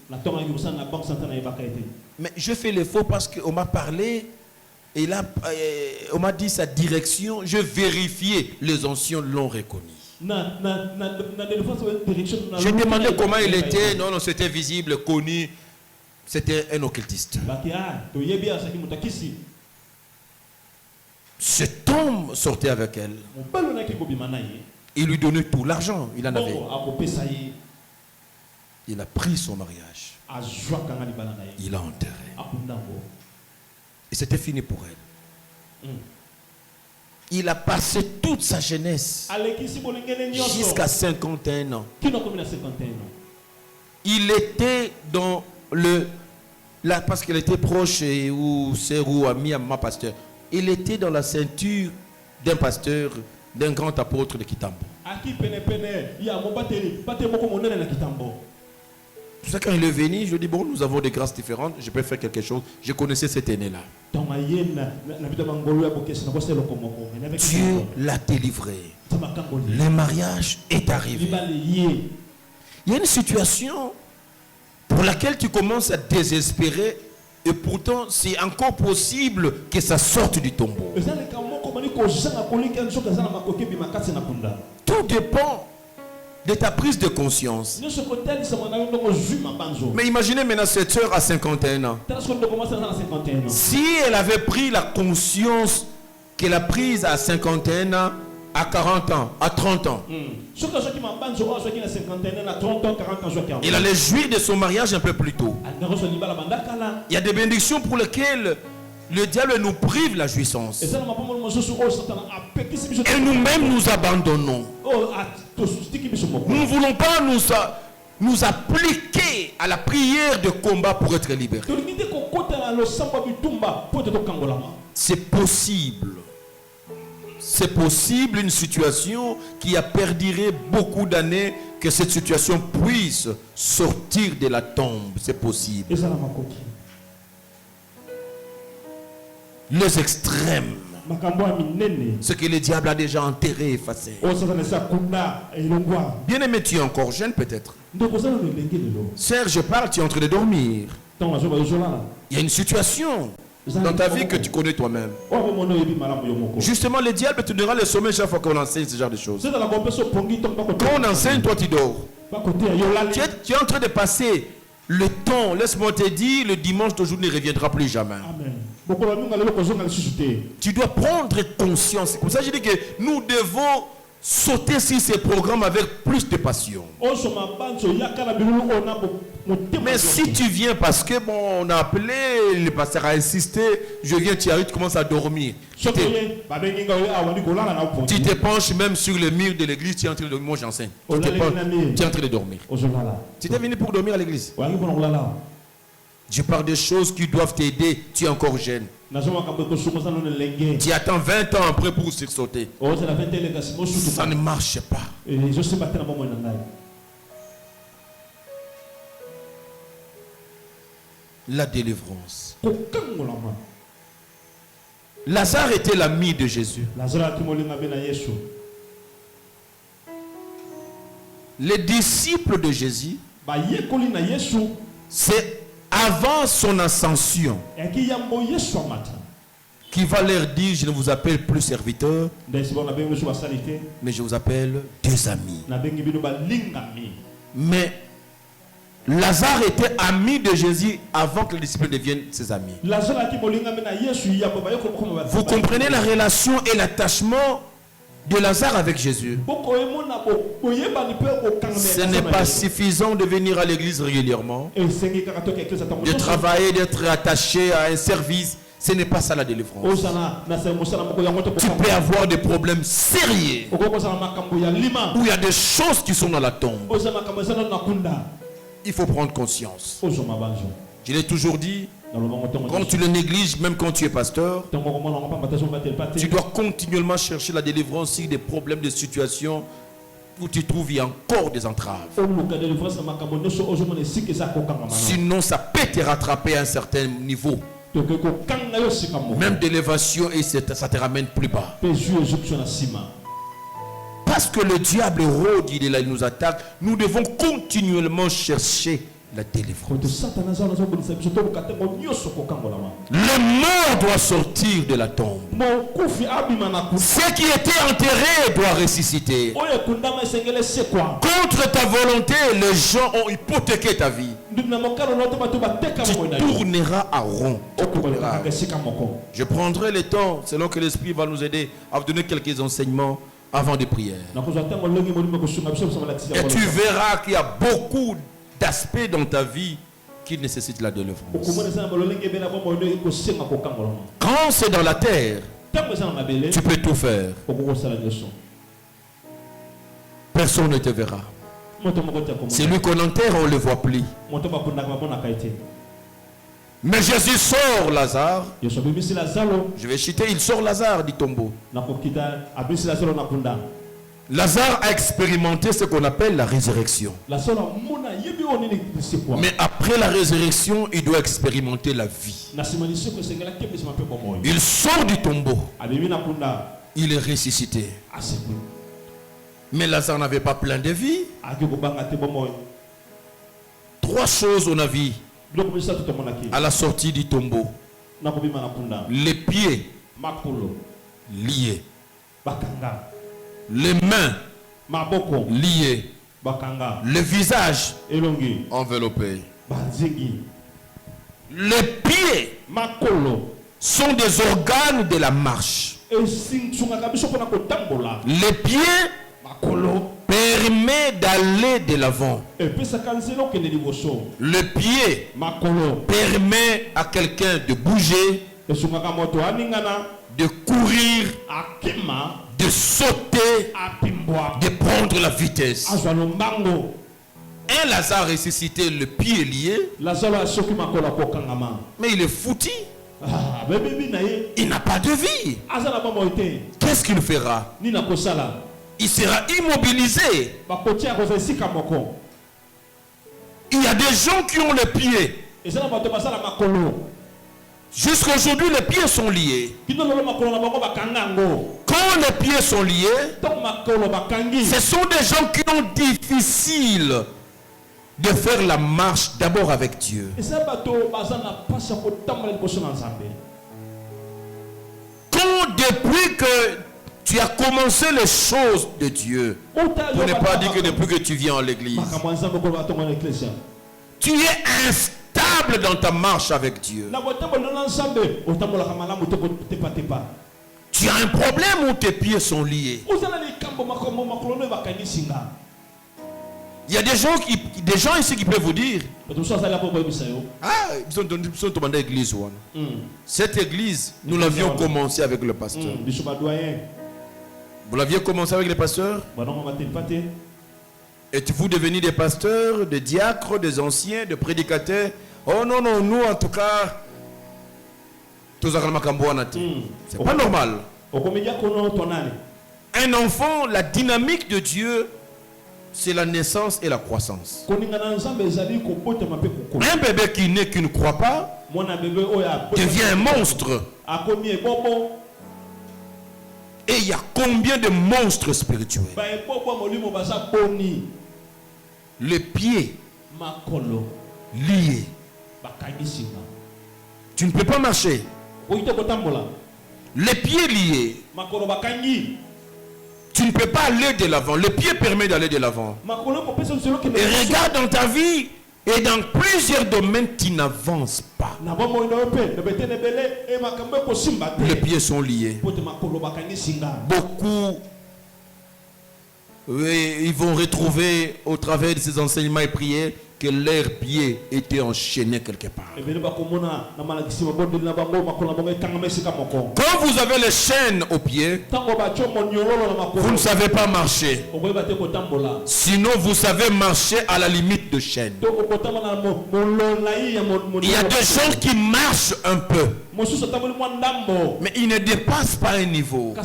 Mais je fais l'effort parce qu'on m'a parlé. Et là, on m'a dit sa direction. Je vérifiais. Les anciens l'ont reconnu. J'ai demandé comment il était. Non, c'était visible, connu. C'était un occultiste. Cet homme sortait avec elle. Il lui donnait tout l'argent. Il en avait. Il a pris son mariage. Il l'a enterré. Et c'était fini pour elle. Il a passé toute sa jeunesse jusqu'à 51 ans. Il était dans là parce qu'elle était proche ou sœur ou ami à ma pasteur. Il était dans la ceinture d'un pasteur, d'un grand apôtre de Kitambo. Tout ça, quand il est venu, je dis, bon, nous avons des grâces différentes, je peux faire quelque chose. Je connaissais cet aîné-là. Dieu l'a délivré. Le mariage est arrivé. Il y a une situation pour laquelle tu commences à désespérer et pourtant c'est encore possible que ça sorte du tombeau. Tout dépend de ta prise de conscience. Mais imaginez maintenant cette sœur à 51 ans. Si elle avait pris la conscience qu'elle a prise à 51 ans, à 40 ans, à 30 ans, il allait jouir de son mariage un peu plus tôt. Il y a des bénédictions pour lesquelles le diable nous prive la jouissance. Et nous-mêmes nous abandonnons. Nous ne voulons pas nous appliquer à la prière de combat pour être libérés. C'est possible. C'est possible une situation qui a perduré beaucoup d'années que cette situation puisse sortir de la tombe. C'est possible. Les extrêmes. Ce que le diable a déjà enterré, effacé. Bien aimé, tu es encore jeune peut-être. Serge, je parle, tu es en train de dormir. Il y a une situation dans ta vie que tu connais toi-même. Justement, le diable te donnera le sommeil chaque fois qu'on enseigne ce genre de choses. Quand on enseigne, toi tu dors. Tu es en train de passer le temps, laisse-moi te dire, le dimanche d'aujourd'hui ne reviendra plus jamais. Amen. Tu dois prendre conscience. C'est comme ça que je dis que nous devons sauter sur ces programmes avec plus de passion. Mais si tu viens parce que bon, on a appelé, le pasteur a insisté, je viens, tu arrives, tu commences à dormir. Tu te penches même sur le mur de l'église, tu es en train de dormir. Moi j'enseigne. Tu es en train de dormir. Tu es venu pour dormir à l'église. Je parle de choses qui doivent t'aider. Tu es encore jeune. Tu attends 20 ans après pour sauter. Ça ne marche pas. La délivrance. Lazare était l'ami de Jésus. Les disciples de Jésus, c'est avant son ascension qui va leur dire, je ne vous appelle plus serviteurs, mais je vous appelle deux amis. Mais Lazare était ami de Jésus avant que les disciples deviennent ses amis. Vous comprenez la relation et l'attachement de Lazare avec Jésus. Ce n'est pas suffisant de venir à l'église régulièrement, de travailler, d'être attaché à un service. Ce n'est pas ça la délivrance. Tu peux avoir des problèmes sérieux où il y a des choses qui sont dans la tombe. Il faut prendre conscience. Je l'ai toujours dit, quand tu le négliges, même quand tu es pasteur, tu dois continuellement chercher la délivrance sur des problèmes, des situations où tu trouves il y a encore des entraves. Sinon, ça peut te rattraper à un certain niveau. Même d'élévation, et ça te ramène plus bas. Parce que le diable rôde, il nous attaque, nous devons continuellement chercher la délivrance. Le mort doit sortir de la tombe. Ce qui était enterré doit ressusciter. Contre ta volonté, les gens ont hypothéqué ta vie. Tu tourneras à rond. Je prendrai le temps, selon que l'Esprit va nous aider, à vous donner quelques enseignements avant de prier. Et tu verras qu'il y a beaucoup d'aspects dans ta vie qui nécessitent la délivrance. Quand c'est dans la terre, tu peux tout faire. Personne ne te verra. Celui qu'on enterre, on ne le voit plus. Mais Jésus sort Lazare. Je vais citer, il sort Lazare du tombeau. Lazare a expérimenté ce qu'on appelle la résurrection. Mais après la résurrection, il doit expérimenter la vie. Il sort du tombeau. Il est ressuscité. Mais Lazare n'avait pas plein de vie. Trois choses on a vues à la sortie du tombeau. Les pieds liés. Les mains liées. Le visage enveloppé. Les pieds sont des organes de la marche. Les pieds permet d'aller de l'avant. Le pied permet à quelqu'un de bouger, de courir, de sauter, de prendre la vitesse. Un Lazare ressuscité, le pied lié, mais il est foutu. Il n'a pas de vie. Qu'est-ce qu'il fera? il sera immobilisé. Il y a des gens qui ont les pieds. Jusqu'à aujourd'hui, les pieds sont liés. Quand les pieds sont liés, ce sont des gens qui ont difficile de faire la marche d'abord avec Dieu. Quand depuis que tu as commencé les choses de Dieu, pour ne pas dire que depuis que tu viens à l'église, tu es instable dans ta marche avec Dieu. Tu as un problème où tes pieds sont liés. Il y a des gens ici qui peuvent vous dire, ah, ils sont demandés à l'église. Cette église, nous l'avions commencé avec le pasteur. Vous l'aviez commencé avec le pasteur? Êtes-vous devenus des pasteurs, des diacres, des anciens, des prédicateurs? Oh non, non, nous en tout cas, c'est pas normal. Un enfant, la dynamique de Dieu, c'est la naissance et la croissance. Un bébé qui naît, qui ne croit pas, devient un monstre. Et il y a combien de monstres spirituels? Les pieds liés. Tu ne peux pas marcher. Les pieds liés. Tu ne peux pas aller de l'avant. Le pied permet d'aller de l'avant. Et regarde dans ta vie et dans plusieurs domaines, tu n'avances pas. Les pieds sont liés. Beaucoup, oui, ils vont retrouver au travers de ces enseignements et prières que leurs pieds étaient enchaînés quelque part. Quand vous avez les chaînes aux pieds, vous ne savez pas marcher. Sinon, vous savez marcher à la limite de chaîne. Il y a des gens qui marchent un peu, mais ils ne dépassent pas un niveau.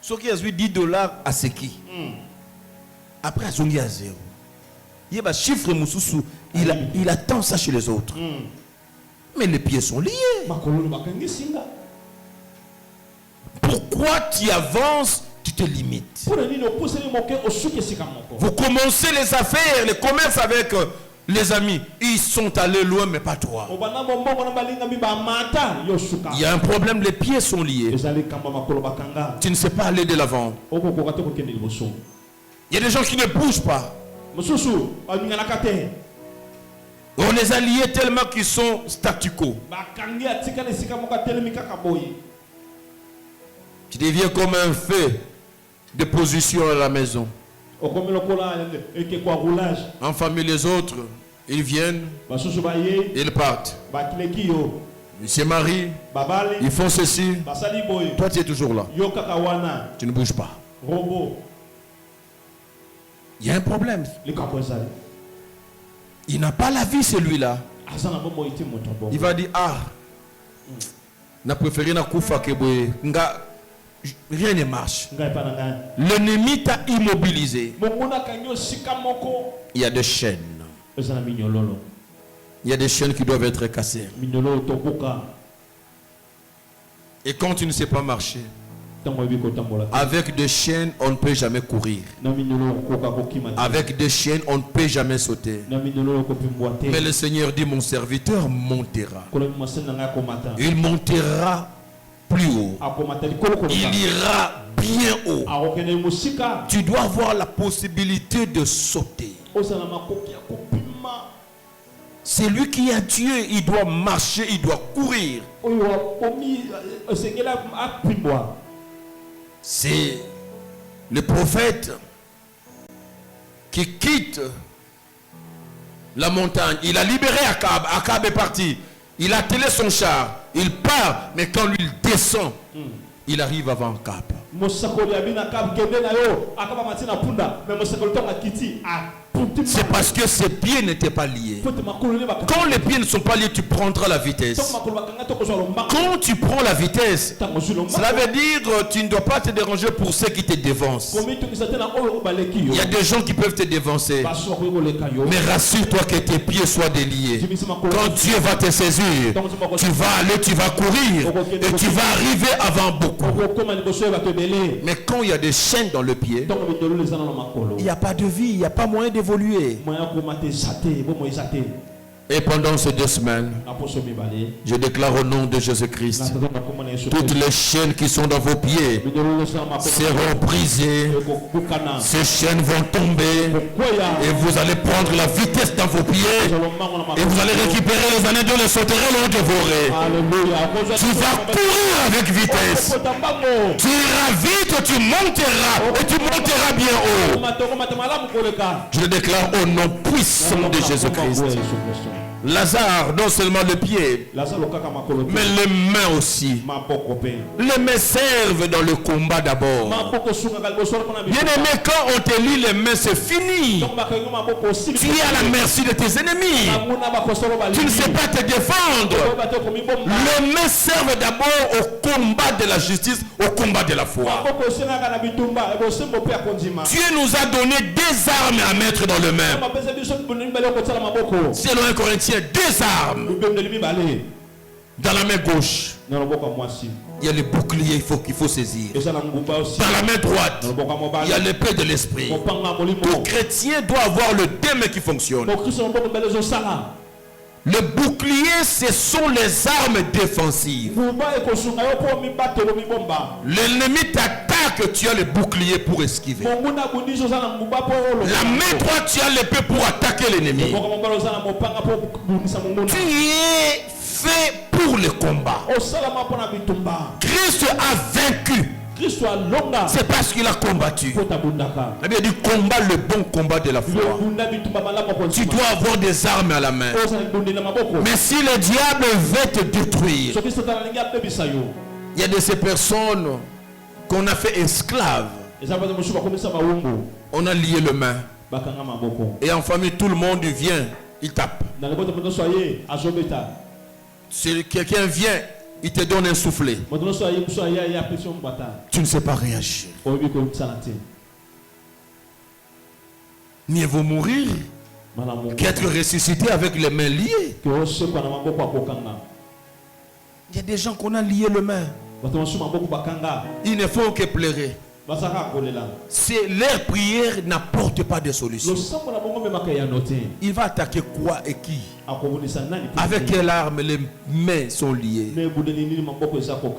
Ce qui a eu $10 à ce qui. Après, il y a zéro. Il y a un chiffre, il attend ça chez les autres. Mais les pieds sont liés. Pourquoi tu avances, tu te limites? Vous commencez les affaires, les commerces avec les amis. Ils sont allés loin, mais pas toi. Il y a un problème, les pieds sont liés. Tu ne sais pas aller de l'avant. Il y a des gens qui ne bougent pas. On les a liés tellement qu'ils sont statu quo. Tu deviens comme un feu de position à la maison. En famille, les autres, ils viennent, ils partent. Ils se marient, ils font ceci. Toi, tu es toujours là. Tu ne bouges pas. Il y a un problème. Il n'a pas la vie, celui-là. Il va dire, ah, n'a préféré na koufa que rien ne marche. L'ennemi t'a immobilisé. Il y a des chaînes. Il y a des chaînes qui doivent être cassées. Et quand tu ne sais pas marcher, avec des chaînes, on ne peut jamais courir. Avec des chaînes, on ne peut jamais sauter. Mais le Seigneur dit, mon serviteur montera. Il montera plus haut. Il ira bien haut. Tu dois avoir la possibilité de sauter. C'est lui qui a Dieu, il doit marcher, il doit courir. C'est le prophète qui quitte la montagne. Il a libéré Akab. Akab est parti. Il a télé son char. Il part. Mais quand lui il descend, il arrive avant Akab. c'est parce que ses pieds n'étaient pas liés. Quand les pieds ne sont pas liés, tu prendras la vitesse. Quand tu prends la vitesse, cela veut dire tu ne dois pas te déranger pour ceux qui te dévancent. Il y a des gens qui peuvent te dévancer. Mais rassure-toi que tes pieds soient déliés. Quand Dieu va te saisir, tu vas aller, tu vas courir et tu vas arriver avant beaucoup. Mais quand il y a des chaînes dans le pied, il n'y a pas de vie, il n'y a pas moyen d'évoluer. Et pendant ces 2 semaines, je déclare au nom de Jésus-Christ, toutes les chaînes qui sont dans vos pieds seront brisées. Ces chaînes vont tomber et vous allez prendre la vitesse dans vos pieds et vous allez récupérer les années de les sauterelles l'ont dévoré. Tu vas courir avec vitesse. Tu iras vite, tu monteras et tu monteras bien haut. Je le déclare au nom puissant de Jésus-Christ. Lazare, non seulement le pied, mais les mains aussi. Les mains servent dans le combat d'abord. Bien aimé, quand on te lit les mains, c'est fini. Tu es à la merci de tes ennemis. Tu ne sais pas te défendre. Les mains servent d'abord au combat de la justice, au combat de la foi. Dieu nous a donné des armes à mettre dans les mains. Selon 1 Corinthiens, 2 armes. Dans la main gauche, il y a le bouclier qu'il faut saisir. Dans la main droite, il y a l'épée de l'esprit. Tout chrétien doit avoir le deux mains qui fonctionnent. Le bouclier, ce sont les armes défensives. L'ennemi t'attaque, tu as le bouclier pour esquiver. La main droite, tu as l'épée pour attaquer l'ennemi. Tu es fait pour le combat. Christ a vaincu. C'est parce qu'il a combattu. Il a dit combat le bon combat de la foi. Tu dois avoir des armes à la main. Mais si le diable veut te détruire, il y a de ces personnes qu'on a fait esclaves. On a lié les mains. Et en famille, tout le monde vient, il tape. Si quelqu'un vient, il te donne un soufflet. Tu ne sais pas réagir. Mieux vaut mourir qu'être ressuscité avec les mains liées. Il y a des gens qu'on a lié les mains. Ils ne font que pleurer. Leur prière n'apporte pas de solution. Il va attaquer quoi et qui? Avec quelle arme les mains sont liées?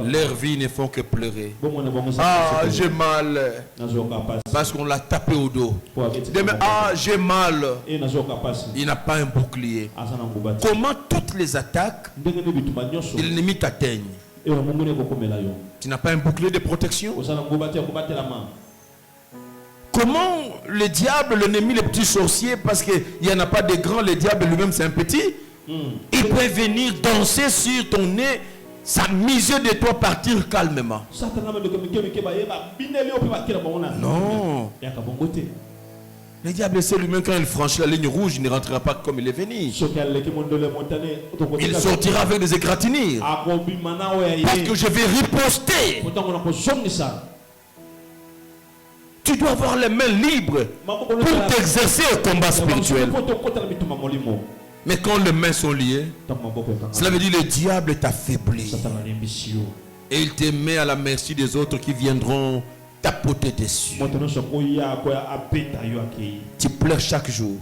Leur vie ne font que pleurer. Ah, j'ai mal. Parce qu'on l'a tapé au dos. Demain, ah, j'ai mal. Il n'a pas un bouclier. Comment toutes les attaques de l'ennemi t'atteignent? Tu n'as pas un bouclier de protection? Comment le diable, l'ennemi, les petits sorciers, parce qu'il n'y en a pas de grands, le diable lui-même c'est un petit, il peut venir danser sur ton nez, s'amuser de toi, partir calmement. Non. Le diable sait lui-même quand il franchit la ligne rouge, il ne rentrera pas comme il est venu. Il sortira avec des égratignures. Parce que je vais riposter. Tu dois avoir les mains libres pour t'exercer au combat spirituel. Mais quand les mains sont liées, cela veut dire que le diable t'affaiblit. Et il te met à la merci des autres qui viendront tapoter dessus. Tu pleures chaque jour.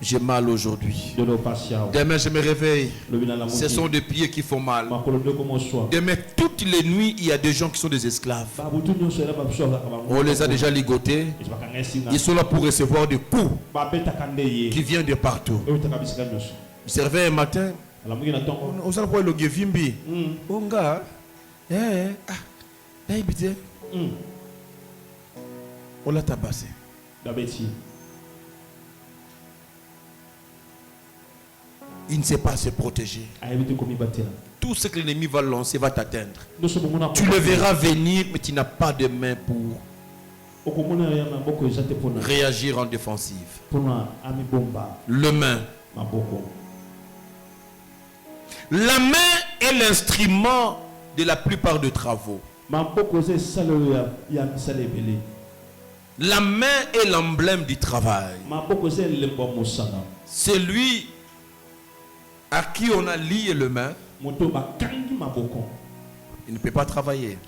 J'ai mal aujourd'hui. Demain je me réveille. Ce sont des pieds qui font mal. Demain toutes les nuits il y a des gens qui sont des esclaves. On les a déjà ligotés. Ils sont là pour recevoir des coups qui viennent de partout. Je se réveille un matin. On s'en voit le Gevimbi. On l'a tabassé. Il ne sait pas se protéger. Tout ce que l'ennemi va lancer va t'atteindre. Tu le verras venir, mais tu n'as pas de main pour réagir en défensive. Le main. La main est l'instrument de la plupart des travaux. La main est l'emblème du travail. Celui à qui on a lié le main, il ne peut pas travailler.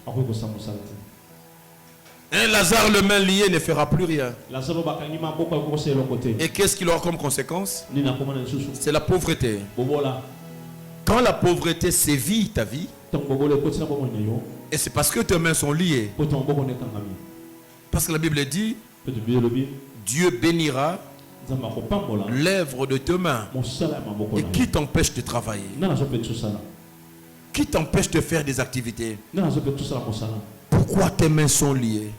Un Lazare le main lié ne fera plus rien. Et qu'est-ce qu'il aura comme conséquence? C'est la pauvreté. Quand la pauvreté sévit ta vie, et c'est parce que tes mains sont liées. Parce que la Bible dit, Dieu bénira l'œuvre de tes mains. Et qui t'empêche de travailler? Qui t'empêche de faire des activités? Pourquoi tes mains sont liées?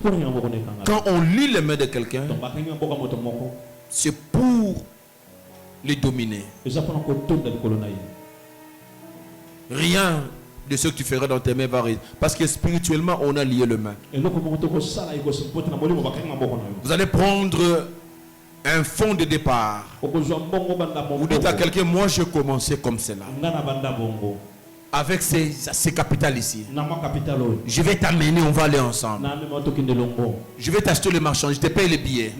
Quand on lie les mains de quelqu'un, c'est pour les dominer. Rien de ce que tu feras dans tes mains va réussir. Parce que spirituellement, on a lié les mains. Vous allez prendre un fond de départ. Vous dites à quelqu'un, moi je commençais comme cela. Avec ces capitales ici. Je vais t'amener, on va aller ensemble. Je vais t'acheter les marchandises, je te paye les billets.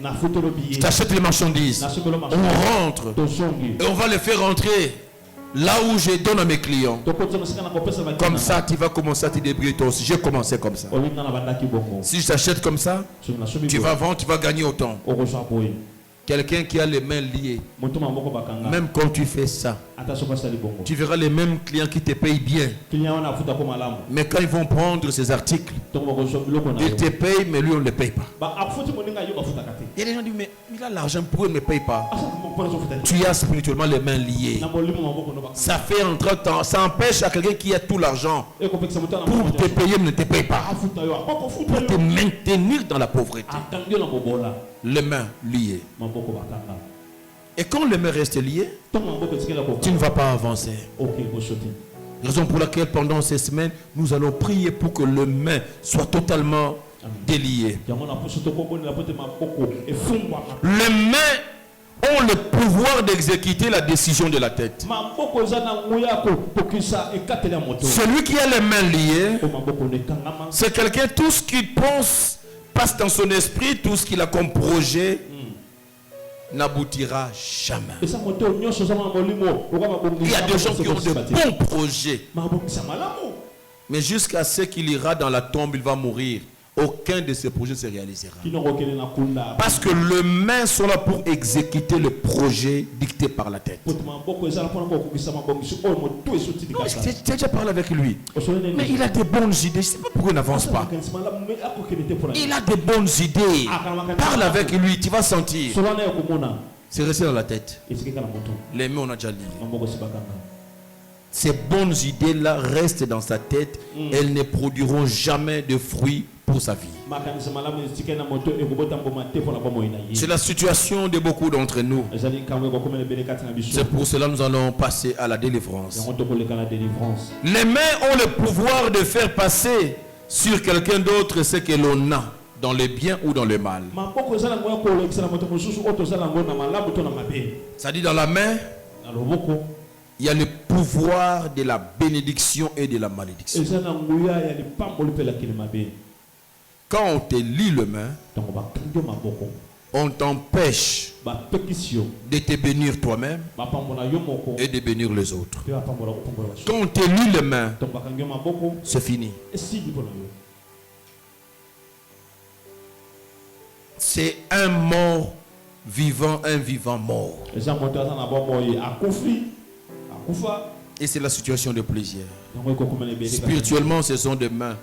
Je t'achète les marchandises. On rentre. Et on va les faire rentrer là où je donne à mes clients. Comme ça, tu vas commencer à te débrouiller toi aussi. J'ai commencé comme ça. Si je t'achète comme ça, tu vas vendre, tu vas gagner autant. Quelqu'un qui a les mains liées, même quand tu fais ça, tu verras les mêmes clients qui te payent bien. Mais quand ils vont prendre ces articles, ils te payent, mais lui on ne le paye pas. Il y a des gens qui disent, mais il a l'argent, pourquoi il ne me paye pas? Tu as spirituellement les mains liées. Ça fait entre-temps, ça empêche à quelqu'un qui a tout l'argent pour te payer, mais ne te paye pas. Pour te maintenir dans la pauvreté. Les mains liées. Et quand les mains restent liées, tu ne vas pas avancer. Raison pour laquelle pendant ces semaines, nous allons prier pour que les mains soient totalement déliées. Les mains ont le pouvoir d'exécuter la décision de la tête. Celui qui a les mains liées, c'est quelqu'un, tout ce qu'il pense passe dans son esprit, tout ce qu'il a comme projet n'aboutira jamais. Il y a des gens qui ont de bons projets, mais jusqu'à ce qu'il ira dans la tombe, il va mourir. Aucun de ces projets se réalisera. Parce que les mains sont là pour exécuter le projet dicté par la tête. J'ai déjà parlé avec lui. Mais il a des bonnes idées. Je ne sais pas pourquoi il n'avance pas. Il a des bonnes idées. Parle avec lui, tu vas sentir. C'est resté dans la tête. Les mains, on a déjà lié. Ces bonnes idées-là restent dans sa tête. Elles ne produiront jamais de fruits pour sa vie. C'est la situation de beaucoup d'entre nous. C'est pour cela que nous allons passer à la délivrance. Les mains ont le pouvoir de faire passer sur quelqu'un d'autre ce que l'on a, dans le bien ou dans le mal. Ça dit dans la main, il y a le pouvoir de la bénédiction et de la malédiction. Quand on te lie le main, on t'empêche de te bénir toi-même et de bénir les autres. Quand on te lie le main, c'est fini. C'est un mort vivant, un vivant mort. Et c'est la situation de plusieurs. Spirituellement, ce sont des mains.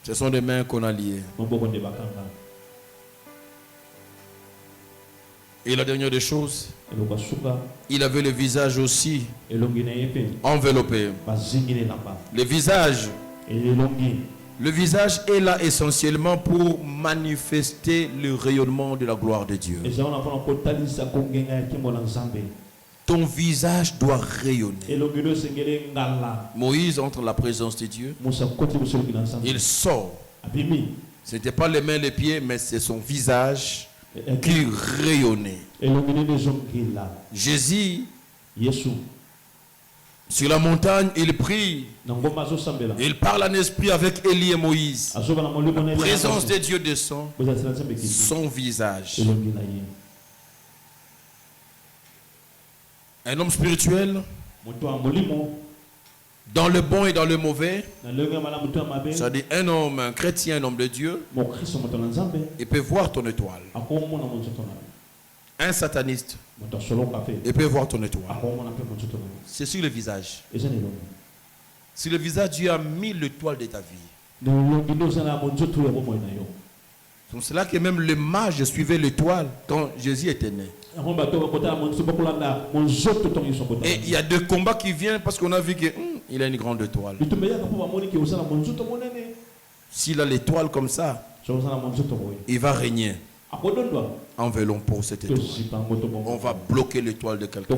Ce sont des mains qu'on a liées. Et la dernière des choses, il avait le visage aussi enveloppé. Le visage est là essentiellement pour manifester le rayonnement de la gloire de Dieu. Ton visage doit rayonner. Moïse entre dans la présence de Dieu. Il sort. Ce n'était pas les mains, les pieds, mais c'est son visage qui rayonnait. Jésus, sur la montagne, il prie. Il parle en esprit avec Élie et Moïse. La présence de Dieu descend. Son visage. Un homme spirituel, dans le bon et dans le mauvais, c'est-à-dire un homme, un chrétien, un homme de Dieu, il peut voir ton étoile. Un sataniste, il peut voir ton étoile. C'est sur le visage. Sur le visage, Dieu a mis l'étoile de ta vie. C'est cela que même les mages suivaient l'étoile quand Jésus était né. Et il y a deux combats qui viennent parce qu'on a vu qu'il a une grande étoile. S'il a l'étoile comme ça, il va régner. Envelons pour cette étoile. On va bloquer l'étoile de quelqu'un.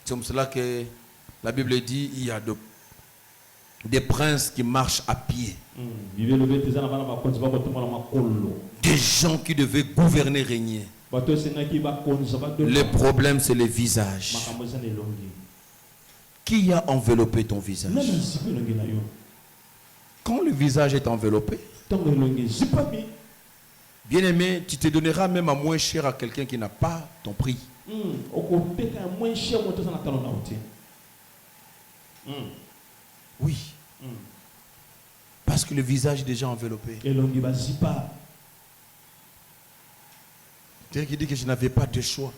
C'est comme cela que la Bible dit il y a des princes qui marchent à pied. Des gens qui devaient gouverner, régner. Le problème, c'est le visage. Qui a enveloppé ton visage? Quand le visage est enveloppé, bien aimé, tu te donneras même à moins cher à quelqu'un qui n'a pas ton prix. Oui. Parce que le visage est déjà enveloppé. C'est-à-dire qu'il dit que je n'avais pas de choix.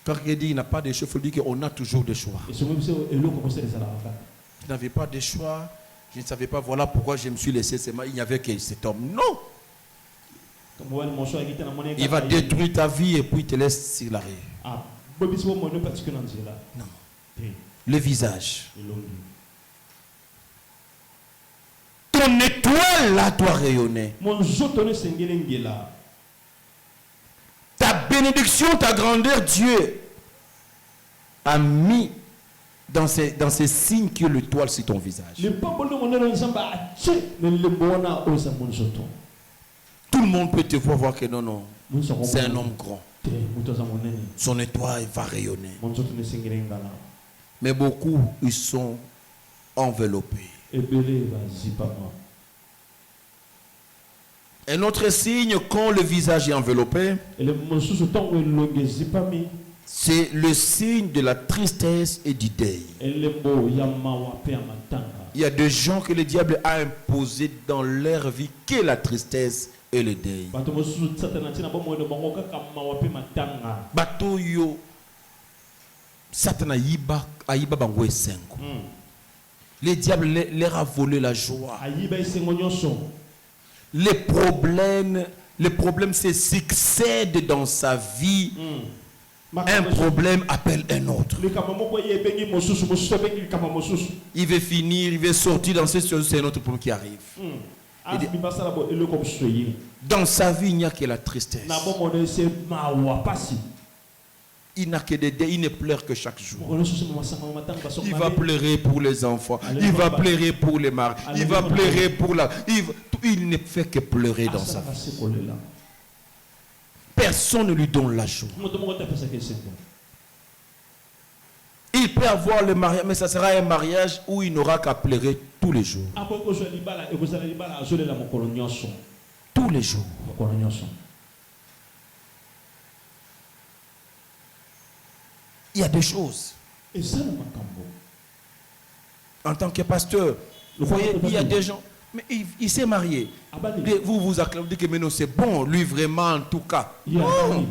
Quand il dit qu'il n'a pas de choix, il faut dire qu'on a toujours des choix. Je n'avais pas de choix. Je ne savais pas, voilà pourquoi je me suis laissé. Il n'y avait que cet homme. Non! Il va détruire ta vie et puis il te laisse sur la rue. Non. Le visage. Ton étoile là doit rayonner. Ta bénédiction, ta grandeur, Dieu a mis dans ces signes que l'étoile sur ton visage. Tout le monde peut te voir que non, c'est un homme grand. Son étoile va rayonner. Mais beaucoup, ils sont enveloppés. Un autre signe quand le visage est enveloppé, c'est le signe de la tristesse et du deuil. Il y a des gens que le diable a imposé dans leur vie que la tristesse et le deuil. Le diable leur a volé la joie. Les problèmes se succèdent dans sa vie. Un problème appelle un autre. Il veut finir, il veut sortir dans cette situation, c'est un autre problème qui arrive. Dans sa vie, il n'y a que la tristesse. Il n'a que des deuils, il ne pleure que chaque jour. Il va pleurer pour les enfants, il va pleurer pour les maris, il va pleurer pour la... Il ne fait que pleurer dans sa vie. Personne ne lui donne la joie. Il peut avoir le mariage, mais ça sera un mariage où il n'aura qu'à pleurer tous les jours. Tous les jours. Il y a des choses. En tant que pasteur, vous voyez, il y a des gens, mais il s'est marié. Vous vous acclamez que mais non, c'est bon, lui vraiment en tout cas. Non.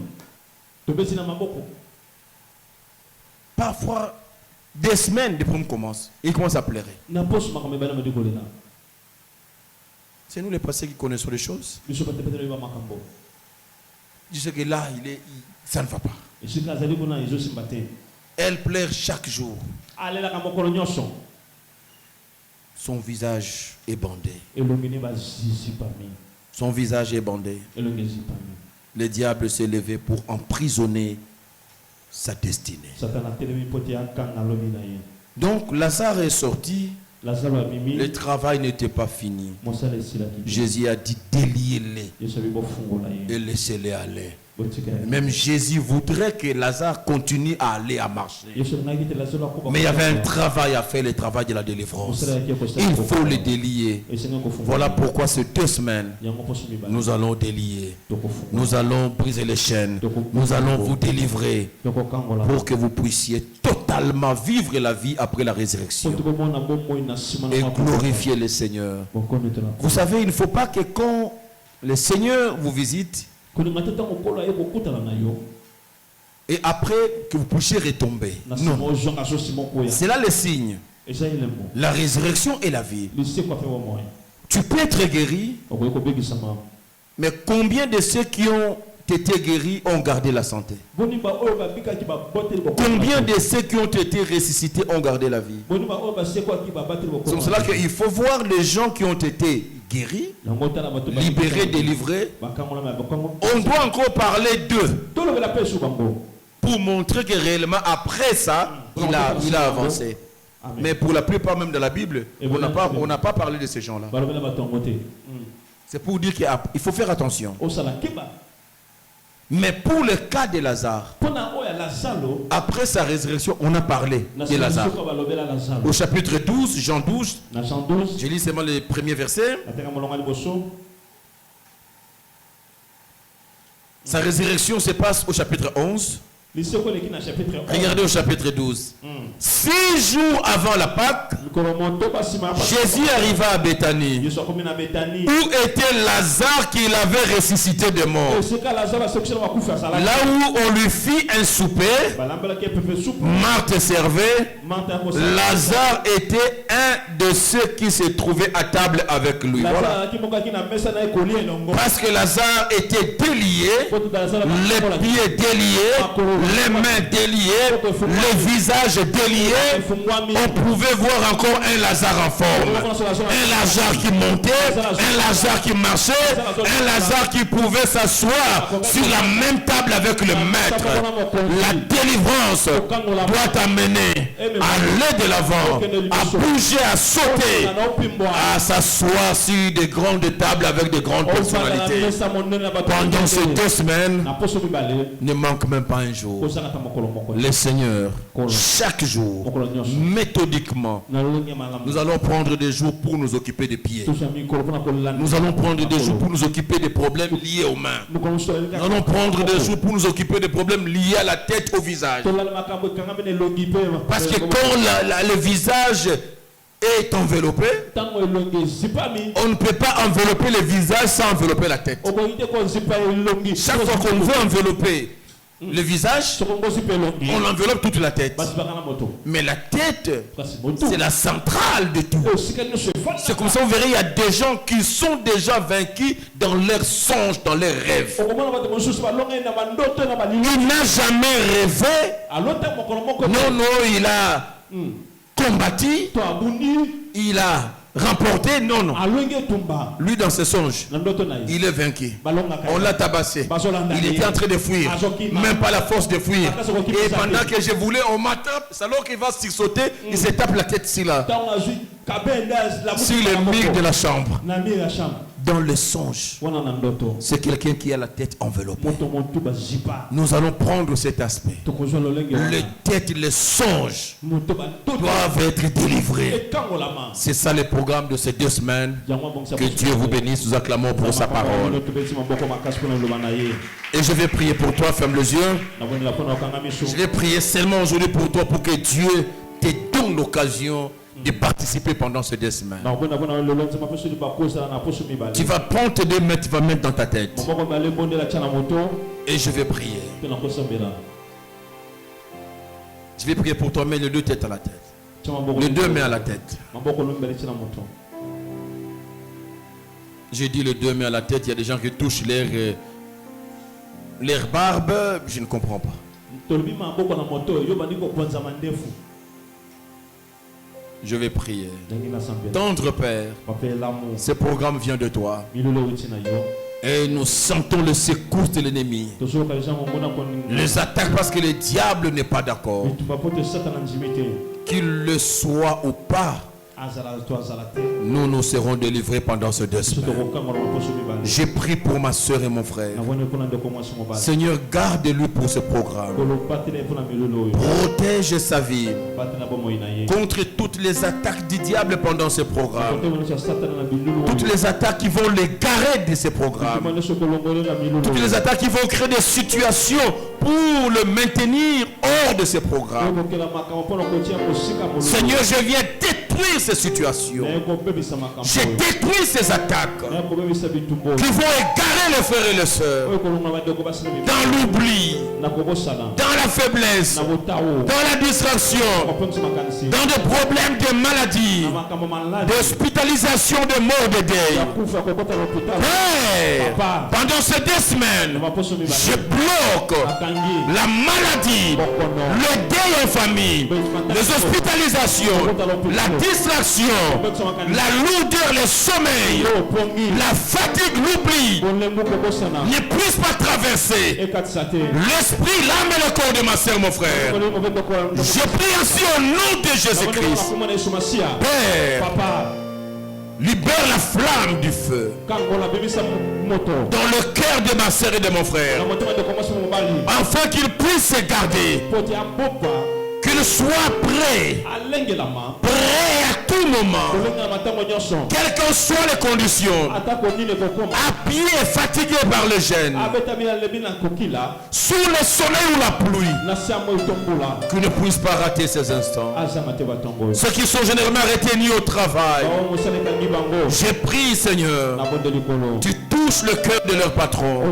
Parfois, des semaines, des problèmes commencent. Il commence à pleurer. C'est nous les pasteurs qui connaissons les choses. Je sais que là, ça ne va pas. Elle pleure chaque jour. Son visage est bandé. Son visage est bandé. Le diable s'est levé pour emprisonner sa destinée. Donc Lazare est sorti Le travail n'était pas fini. Jésus a dit déliez-les et laissez-les aller. Même Jésus voudrait que Lazare continue à aller à marcher. Mais il y avait un travail à faire, le travail de la délivrance. Il faut les délier. Voilà pourquoi ces 2 semaines, nous allons délier. Nous allons briser les chaînes. Nous allons vous délivrer pour que vous puissiez totalement vivre la vie après la résurrection et glorifier le Seigneur. Vous savez, il ne faut pas que quand le Seigneur vous visite, et après que vous puissiez retomber. Non. C'est là le signe. La résurrection et la vie. Tu peux être guéri, mais combien de ceux qui ont été guéris ont gardé la santé? Combien de ceux qui ont été ressuscités ont gardé la vie? C'est pour cela qu'il faut voir les gens qui ont été guéris, libérés, délivrés. On doit encore parler d'eux pour montrer que réellement après ça, il a avancé. Mais pour la plupart même de la Bible, on n'a pas parlé de ces gens-là. C'est pour dire qu'il faut faire attention. Mais pour le cas de Lazare, après sa résurrection, on a parlé de Lazare. Au chapitre 12, Jean 12, je lis seulement les premiers versets. Sa résurrection se passe au chapitre 11. Regardez au chapitre 12. 6 jours avant la Pâque, Jésus arriva à Béthanie, où était Lazare qu'il avait ressuscité de mort. Là où on lui fit un souper, Marthe servait, Lazare était un de ceux qui se trouvaient à table avec lui. Voilà. Parce que Lazare était délié, les pieds déliés, les mains déliées, le visage délié. On pouvait voir encore un Lazare en forme, un Lazare qui montait, un Lazare qui marchait, un Lazare qui pouvait s'asseoir sur la même table avec le maître. La délivrance doit t'amener à aller de l'avant, à bouger, à sauter, à s'asseoir sur des grandes tables avec de grandes personnalités. Pendant ces 2 semaines, ne manque même pas un jour. Le Seigneur, chaque jour, méthodiquement, nous allons prendre des jours pour nous occuper des pieds. Nous allons prendre des jours pour nous occuper des problèmes liés aux mains. Nous allons prendre des jours pour nous occuper des problèmes liés à la tête, au visage. Parce que quand le visage est enveloppé, on ne peut pas envelopper le visage sans envelopper la tête. Chaque fois qu'on veut envelopper le visage, on enveloppe toute la tête. Mais la tête, c'est la centrale de tout. C'est comme ça, vous verrez, il y a des gens qui sont déjà vaincus dans leurs songes, dans leurs rêves. Il n'a jamais rêvé. Non, il a combattu. Il a remporté, non. Lui dans ses songes, il est vaincu. On l'a tabassé. Il était en train de fuir. Même pas la force de fuir. Et pendant que je voulais, on m'attrape. C'est alors qu'il va sauter. Il se tape la tête sur le mur de la chambre. Dans le songe, c'est quelqu'un qui a la tête enveloppée. Nous allons prendre cet aspect. Les têtes, les songes doivent être délivrés. C'est ça le programme de ces 2 semaines. Que Dieu vous bénisse. Nous acclamons pour sa parole. Et je vais prier pour toi, ferme les yeux. Je vais prier seulement aujourd'hui pour toi, pour que Dieu te donne l'occasion de participer pendant ces 2 semaines. Tu vas prendre tes 2 mains, tu vas mettre dans ta tête. Et je vais prier. Je vais prier pour toi, mets les 2 têtes à la tête. Les 2 mains à la tête. J'ai dit les 2 mains à la tête. Il y a des gens qui touchent leur barbe. Je ne comprends pas. Je vais prier. Tendre Père, ce programme vient de toi. Et nous sentons le secousse de l'ennemi. Les attaques parce que le diable n'est pas d'accord. Qu'il le soit ou pas, nous nous serons délivrés pendant ces 2 semaines. J'ai prié pour ma soeur et mon frère. Seigneur, garde-lui pour ce programme. Protège sa vie contre toutes les attaques du diable pendant ce programme. Toutes les attaques qui vont l'égarer de ce programme. Toutes les attaques qui vont créer des situations pour le maintenir hors de ce programme. Seigneur, je viens détruire ces situations. Je détruis ces attaques qui vont égarer les frères et les sœurs dans l'oubli, dans la faiblesse, dans la distraction, dans des problèmes de maladie, d'hospitalisation, de mort, de deuil. Père, pendant ces 2 semaines, je bloque la maladie, le deuil en famille, les hospitalisations, la distraction, la lourdeur, le sommeil, la fatigue, l'oubli ne puisse pas traverser l'esprit, l'âme et le corps de ma sœur, mon frère. Je prie ainsi au nom de Jésus-Christ. Père, libère la flamme du feu dans le cœur de ma sœur et de mon frère, afin qu'il puisse se garder, qu'il soit prêt à tout moment, quelles que soient les conditions, à pied, fatigué par le gène, sous le soleil ou la pluie, qu'il ne puisse pas rater ces instants. Ceux qui sont généralement retenus au travail, j'ai prié, Seigneur, tu touches le cœur de leur patron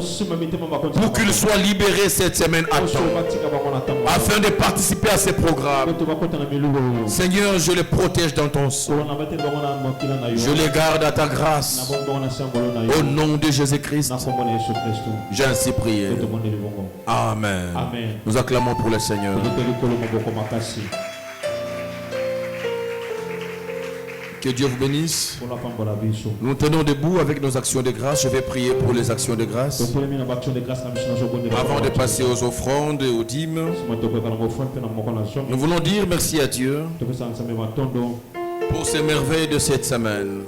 pour qu'ils soient libérés cette semaine à temps, afin de participer à ces programmes. Seigneur, je les protège dans ton sang. Je les garde à ta grâce. Au nom de Jésus-Christ, j'ai ainsi prié. Amen. Nous acclamons pour le Seigneur. Que Dieu vous bénisse. Nous tenons debout avec nos actions de grâce. Je vais prier pour les actions de grâce. Avant de passer aux offrandes et aux dîmes, nous voulons dire merci à Dieu pour ces merveilles de cette semaine.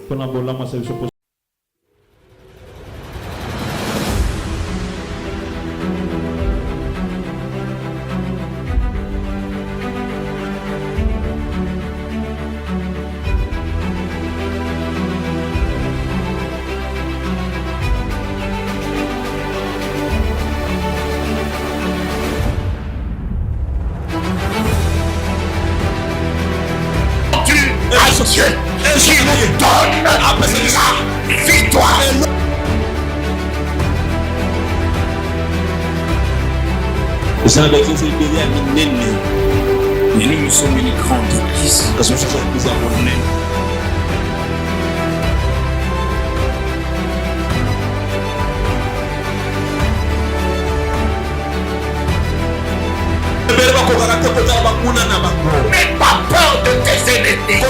Dieu qui nous donne la victoire. Et nous sommes une grande église. N'aie pas peur de tes ennemis.